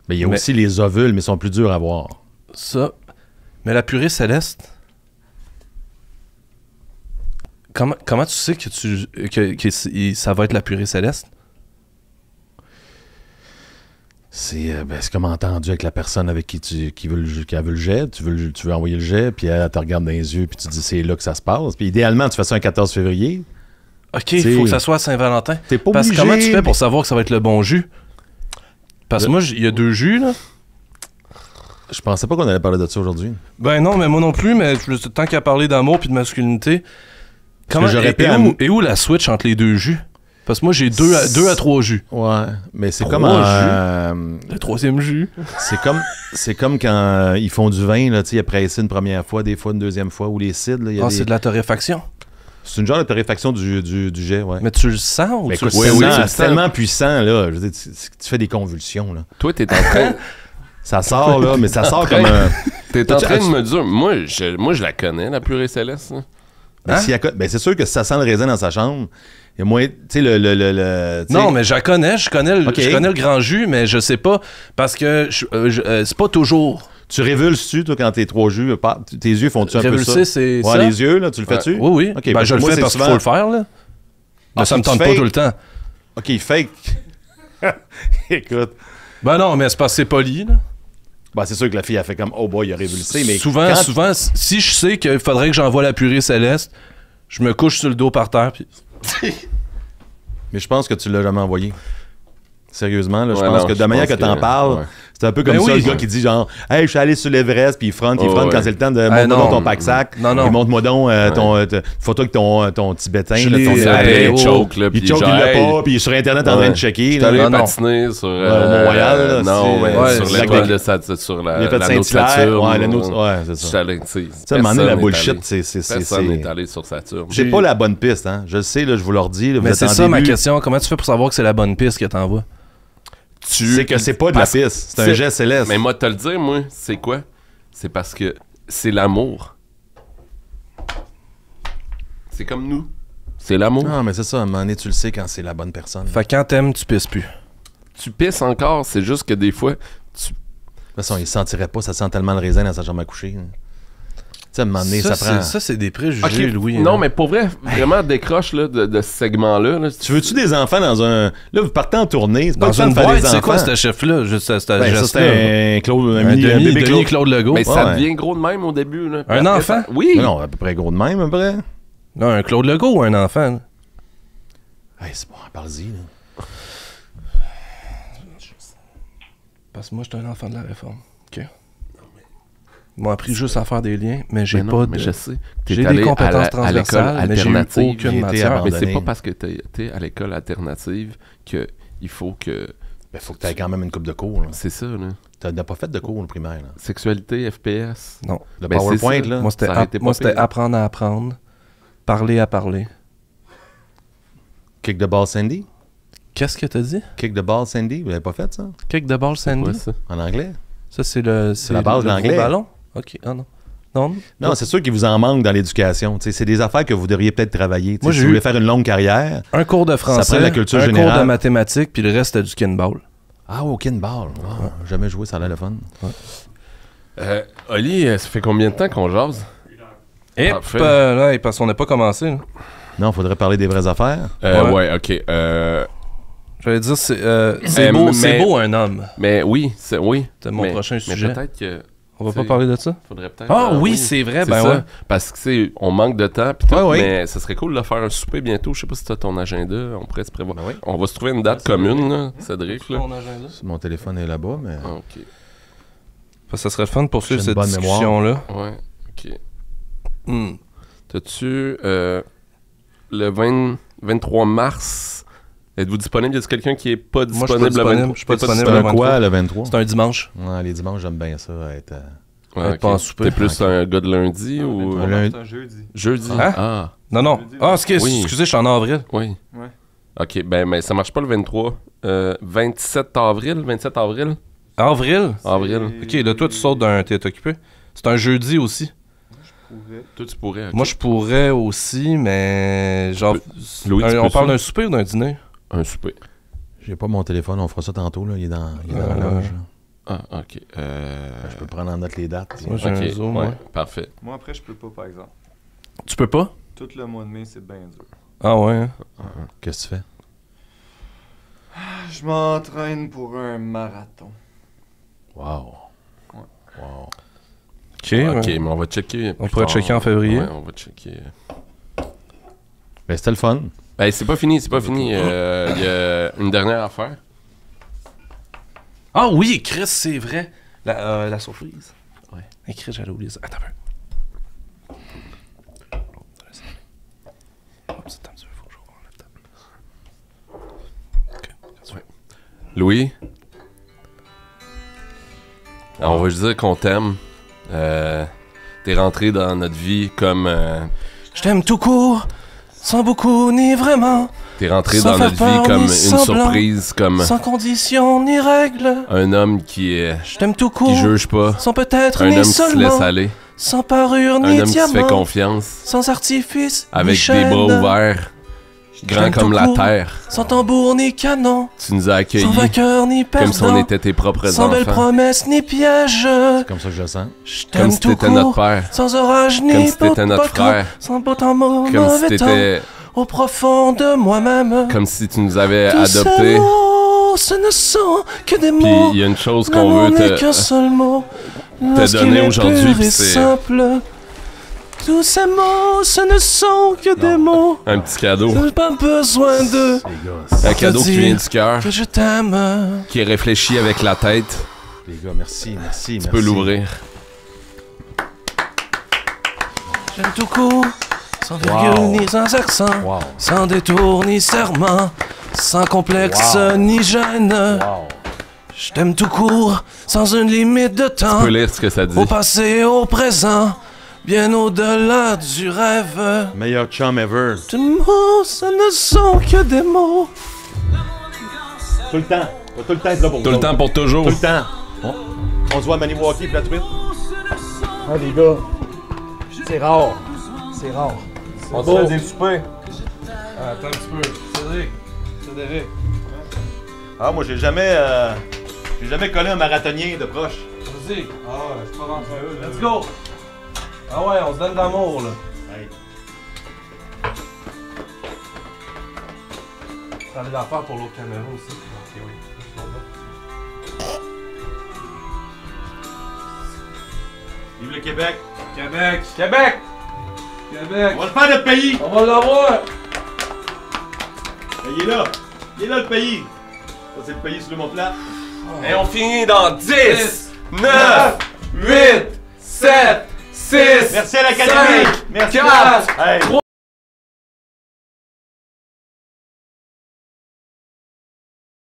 Speaker 3: Mais il y a aussi les ovules, mais ils sont plus durs à voir.
Speaker 2: Ça. Mais la purée céleste... Comment tu sais que ça va être la purée céleste?
Speaker 3: C'est comme entendu avec la personne avec qui veut le jet. Tu veux envoyer le jet, puis elle te regarde dans les yeux, puis tu dis c'est là que ça se passe. Puis idéalement, tu fais ça un 14 février.
Speaker 2: OK, il faut que ça soit à Saint-Valentin.
Speaker 3: T'es pas
Speaker 2: Parce que
Speaker 3: obligé,
Speaker 2: comment tu fais pour savoir que ça va être le bon jus? Parce que moi, il y a 2 jus, là.
Speaker 3: Je pensais pas qu'on allait parler de ça aujourd'hui.
Speaker 2: Ben non, mais moi non plus, mais tant qu'à parler d'amour puis de masculinité... Et où la switch entre les 2 jus? Parce que moi, j'ai 2 à 3 jus.
Speaker 3: Ouais, mais c'est
Speaker 2: 3
Speaker 3: comme
Speaker 2: le 3e jus.
Speaker 3: C'est comme quand ils font du vin, là, tu sais, après pressé une première fois, des fois une deuxième fois, ou les cidres. Là,
Speaker 2: c'est de la torréfaction.
Speaker 3: C'est une genre de torréfaction du jet, ouais.
Speaker 2: Mais tu le sens ou
Speaker 3: mais
Speaker 2: tu le
Speaker 3: sens? C'est tellement puissant, là. Je veux dire, tu fais des convulsions, là.
Speaker 1: Toi, t'es en train...
Speaker 3: Ça sort, là, mais ça sort comme un...
Speaker 1: T'es en train de me dire... Moi, je la connais, la purée céleste, là.
Speaker 3: C'est sûr que si ça sent le raisin dans sa chambre, il y a moins... Tu sais,
Speaker 2: non, mais je connais le grand jus, mais je sais pas, parce que c'est pas toujours...
Speaker 3: Tu révulses-tu, toi, quand t'es 3 jus? Tes yeux font-tu un peu ça?
Speaker 2: Révulser, c'est ça?
Speaker 3: Les yeux, là, tu le fais-tu?
Speaker 2: Oui.
Speaker 3: Okay,
Speaker 2: ben, je le fais parce qu'il faut le faire, là. Mais ça me tente pas tout le temps.
Speaker 3: OK, fake. Écoute.
Speaker 2: Ben non, mais c'est parce que c'est poli, là.
Speaker 3: Ben, c'est sûr que la fille a fait comme « Oh boy, il a révulsé », mais...
Speaker 2: Souvent, si je sais qu'il faudrait que j'envoie la purée céleste, je me couche sur le dos par terre, puis...
Speaker 3: Mais je pense que tu l'as jamais envoyé. Sérieusement, là, je pense que de la manière que t'en parles, c'est un peu comme le gars qui dit genre « Hey, je suis allé sur l'Everest », puis il fronte quand c'est le temps de « Montre-moi donc ton pack-sac », puis montre-moi donc ton photo avec ton Tibétain,
Speaker 1: il choke, là,
Speaker 3: il choke, il l'a pas, puis il est sur Internet en train de checker.
Speaker 1: Il est allé patiner sur
Speaker 3: Mont-Royal,
Speaker 1: sur l'étoile de Saturne, sur la nôtre Saturne.
Speaker 3: Ouais, c'est ça. Tu sais, à un moment donné, la bullshit,
Speaker 1: personne n'est allé sur Saturne.
Speaker 3: J'ai pas la bonne piste, hein. Je le sais, là, je vous le redis.
Speaker 2: Mais c'est ça ma question. Comment tu fais pour savoir que c'est la bonne piste que t'envoies?
Speaker 3: C'est que c'est pas de la piste, c'est un jet céleste.
Speaker 1: Mais moi, te le dire, moi, c'est quoi? C'est parce que c'est l'amour. C'est comme nous. C'est l'amour.
Speaker 3: Non, mais c'est ça, à un moment donné, tu le sais quand c'est la bonne personne.
Speaker 2: Fait que quand t'aimes, tu pisses plus.
Speaker 1: Tu pisses encore, c'est juste que des fois,
Speaker 3: De toute façon, il sentirait pas, ça sent tellement le raisin dans sa chambre à coucher. À un moment donné, ça prend...
Speaker 2: Ça, c'est des préjugés, Louis.
Speaker 1: Non, mais pour vrai, vraiment décroche là, de ce segment-là. Là.
Speaker 3: Tu veux-tu des enfants dans un... Là, vous partez en tournée, c'est pas
Speaker 2: dans
Speaker 3: le temps
Speaker 2: une
Speaker 3: de faire
Speaker 2: boîte,
Speaker 3: des enfants.
Speaker 2: c'est quoi ce chef-là?
Speaker 3: Ça, c'était un bébé
Speaker 2: Claude Legault.
Speaker 1: Mais ça devient gros de même au début. Là.
Speaker 2: Un enfant?
Speaker 1: Oui.
Speaker 3: Non, à peu près gros de même, à peu près.
Speaker 2: Non, un Claude Legault ou un enfant? Là?
Speaker 3: Hey, c'est bon, parle-y.
Speaker 2: Parce que moi, je suis un enfant de la réforme. OK. Ils m'ont appris juste à faire des liens, mais j'ai pas de...
Speaker 1: Mais je sais.
Speaker 2: J'ai des compétences transversales, mais j'ai eu aucune matière.
Speaker 1: Mais c'est pas parce que t'es à l'école alternative qu'il faut que...
Speaker 3: Ben, faut que t'aies quand même une coupe de cours. Là.
Speaker 1: C'est ça, là.
Speaker 3: T'as pas fait de cours au primaire, là.
Speaker 1: Sexualité, FPS.
Speaker 2: Non.
Speaker 3: Le PowerPoint, là.
Speaker 2: Moi, c'était apprendre à apprendre, parler à parler.
Speaker 3: Kick the ball, Sandy?
Speaker 2: Qu'est-ce que t'as dit?
Speaker 3: Kick the ball, Sandy? Vous l'avez pas fait, ça?
Speaker 2: Kick the ball, Sandy?
Speaker 1: Ça?
Speaker 3: En anglais?
Speaker 2: Ça, c'est
Speaker 3: la base de l'anglais.
Speaker 2: Ballon? OK. Ah non.
Speaker 3: Non, c'est sûr qu'il vous en manque dans l'éducation. T'sais, c'est des affaires que vous devriez peut-être travailler.
Speaker 2: Moi,
Speaker 3: si vous voulez faire une longue carrière,
Speaker 2: un cours de français,
Speaker 3: ça prend la culture
Speaker 2: un
Speaker 3: générale.
Speaker 2: cours de mathématiques, puis le reste, c'était du kinball.
Speaker 3: Ah, au kinball. Oh, jamais joué, ça a l'air le fun.
Speaker 1: Ouais. Oli, ça fait combien de temps qu'on jase?
Speaker 2: Là, parce qu'on n'a pas commencé. Là.
Speaker 3: Non, faudrait parler des vraies affaires.
Speaker 1: Ouais, OK.
Speaker 2: J'allais dire, c'est beau un homme.
Speaker 1: Mais oui, c'est
Speaker 2: mon prochain sujet.
Speaker 1: Mais peut-être que...
Speaker 2: On va pas parler de ça?
Speaker 1: Faudrait peut-être...
Speaker 2: Ah oui, c'est vrai, ben
Speaker 1: ça,
Speaker 2: ouais.
Speaker 1: Parce que, on manque de temps, pis tout, mais ça serait cool de faire un souper bientôt. Je sais pas si t'as ton agenda, on pourrait se prévoir.
Speaker 3: Ben oui.
Speaker 1: On va se trouver une date commune, là, Cédric. Là.
Speaker 3: Mon téléphone est là-bas, mais...
Speaker 1: OK.
Speaker 2: Ça serait le fun de poursuivre cette discussion-là.
Speaker 1: Ouais, OK. T'as-tu... le 23 mars... Êtes-vous disponible? Y a-t-il quelqu'un qui est pas disponible le 23?
Speaker 2: Je suis pas disponible
Speaker 3: le 23. Quoi, le 23?
Speaker 2: C'est un dimanche.
Speaker 3: Ouais, les dimanches, j'aime bien ça, être...
Speaker 1: Ouais,
Speaker 2: pas en souper.
Speaker 1: T'es plus un gars de lundi ou...
Speaker 4: C'est un jeudi.
Speaker 1: Jeudi?
Speaker 2: Hein?
Speaker 1: Ah.
Speaker 2: Non. Excusez, je suis en avril.
Speaker 1: Oui.
Speaker 4: Ouais.
Speaker 1: OK, mais ça marche pas le 23. 27 avril?
Speaker 2: Avril?
Speaker 1: Avril.
Speaker 2: OK, là, toi, tu sautes d'un... T'es occupé? C'est un jeudi aussi.
Speaker 1: Toi, tu pourrais. Okay.
Speaker 2: Moi, je pourrais aussi, mais... Genre...
Speaker 1: Louis,
Speaker 2: on parle d'un souper ou d'un dîner?
Speaker 1: Un souper.
Speaker 3: J'ai pas mon téléphone, on fera ça tantôt, là. Il est dans la loge.
Speaker 1: Ah, ok.
Speaker 3: Je peux prendre en note les dates.
Speaker 2: Moi, j'ai un zoom, ouais.
Speaker 1: Parfait.
Speaker 4: Moi, après, je peux pas, par exemple.
Speaker 2: Tu peux pas?
Speaker 4: Tout le mois de mai, c'est bien dur.
Speaker 2: Ah ouais?
Speaker 3: Qu'est-ce que tu fais?
Speaker 4: Je m'entraîne pour un marathon.
Speaker 3: Wow.
Speaker 4: Ouais.
Speaker 3: Wow.
Speaker 2: Ok,
Speaker 1: Ok,
Speaker 2: ouais.
Speaker 1: mais on va checker.
Speaker 2: On pourrait checker en février.
Speaker 1: Ouais, on va checker.
Speaker 3: Ben, c'était le fun.
Speaker 1: Ben, c'est pas fini, c'est pas fini. Il y a une dernière affaire.
Speaker 2: Ah oui, Chris, c'est vrai. La surprise. Ouais. Hey, Chris, j'allais oublier ça. Attends un peu.
Speaker 1: Louis? On va juste dire qu'on t'aime. T'es rentré dans notre vie comme...
Speaker 2: Je t'aime tout court, sans beaucoup ni vraiment.
Speaker 1: T'es rentré
Speaker 2: Sans
Speaker 1: dans
Speaker 2: faire
Speaker 1: notre
Speaker 2: peur
Speaker 1: vie comme
Speaker 2: ni
Speaker 1: une
Speaker 2: semblant.
Speaker 1: surprise, comme
Speaker 2: Sans condition ni règle.
Speaker 1: un homme qui
Speaker 2: Je t'aime tout court,
Speaker 1: qui juge pas,
Speaker 2: sans peut-être
Speaker 1: un
Speaker 2: ni
Speaker 1: homme qui se laisse
Speaker 2: seulement.
Speaker 1: aller,
Speaker 2: Sans parure
Speaker 1: un
Speaker 2: ni
Speaker 1: homme qui se fait
Speaker 2: diamant.
Speaker 1: confiance,
Speaker 2: Sans artifice ni
Speaker 1: avec des
Speaker 2: chaîne.
Speaker 1: bras ouverts, grand
Speaker 2: t'aime
Speaker 1: comme
Speaker 2: tout
Speaker 1: la
Speaker 2: court.
Speaker 1: terre.
Speaker 2: Sans tambour ni canon.
Speaker 1: Tu nous as
Speaker 2: Sans
Speaker 1: accueillis
Speaker 2: vainqueur ni
Speaker 1: comme si on
Speaker 2: perdant.
Speaker 1: était tes propres
Speaker 2: Sans belles
Speaker 1: enfants,
Speaker 2: promesses ni pièges.
Speaker 3: C'est comme ça que je le sens.
Speaker 2: Je
Speaker 1: comme
Speaker 2: t'aime
Speaker 1: si
Speaker 2: tout
Speaker 1: t'étais notre
Speaker 2: court.
Speaker 1: père,
Speaker 2: Sans orage ni
Speaker 1: comme si t'étais notre
Speaker 2: volcan.
Speaker 1: frère,
Speaker 2: Sans beau temps,
Speaker 1: comme si
Speaker 2: mauvais temps.
Speaker 1: t'étais,
Speaker 2: Au profond de moi-même.
Speaker 1: comme si tu nous avais
Speaker 2: Tous ces
Speaker 1: adoptés.
Speaker 2: mots, ce ne sont que des
Speaker 1: Puis
Speaker 2: mots.
Speaker 1: il y a une chose qu'on
Speaker 2: L'amour
Speaker 1: veut
Speaker 2: n'est qu'un seul mot. Lorsqu'il
Speaker 1: donner
Speaker 2: est
Speaker 1: aujourd'hui,
Speaker 2: pur
Speaker 1: puis
Speaker 2: et
Speaker 1: c'est-
Speaker 2: simple. Tous ces mots, ce ne sont que des mots.
Speaker 1: un petit cadeau,
Speaker 2: J'ai pas besoin de
Speaker 3: Les gars,
Speaker 1: un cadeau qui vient du cœur,
Speaker 2: que je t'aime.
Speaker 1: qui est réfléchi avec la tête.
Speaker 3: les gars, merci.
Speaker 1: Tu peux l'ouvrir.
Speaker 2: J'aime tout court, sans virgule
Speaker 3: Wow.
Speaker 2: ni sans accent,
Speaker 3: Wow.
Speaker 2: sans détour ni serment, sans complexe
Speaker 3: Wow.
Speaker 2: ni gêne.
Speaker 3: Wow.
Speaker 2: Je t'aime tout court, sans une limite de temps.
Speaker 1: Tu peux lire ce que ça dit.
Speaker 2: Au passé, au présent, bien au-delà du rêve.
Speaker 3: Meilleur chum ever.
Speaker 2: Tes mots, ce ne sont que des mots.
Speaker 3: Tout le temps. Tout le temps être là pour
Speaker 1: Tout le temps pour toujours.
Speaker 3: Tout le temps. On se voit à Maniwaki puis la tweet.
Speaker 5: Ah les gars, c'est rare. C'est rare.
Speaker 4: On se fait des soupers.
Speaker 2: Attends un petit peu. Cédric.
Speaker 3: Ah, moi, j'ai jamais collé un marathonien de proche.
Speaker 2: Vas-y. Ah, je suis pas rentré. Let's go. Ah ouais, on se donne d'amour, là.
Speaker 3: Hey.
Speaker 2: T'as des affaires pour l'autre caméra aussi. Ok, oui.
Speaker 3: Vive le Québec.
Speaker 2: Québec! Québec! Québec!
Speaker 3: On va le faire, notre pays.
Speaker 2: On va l'avoir!
Speaker 3: Il est là. Il est là, le pays. Ça, c'est le pays sur le mont plat.
Speaker 1: Et on finit dans 10,
Speaker 2: 9,
Speaker 1: 8, 7, 6,
Speaker 3: Merci à l'Académie. Merci.
Speaker 1: 4,
Speaker 3: Hey.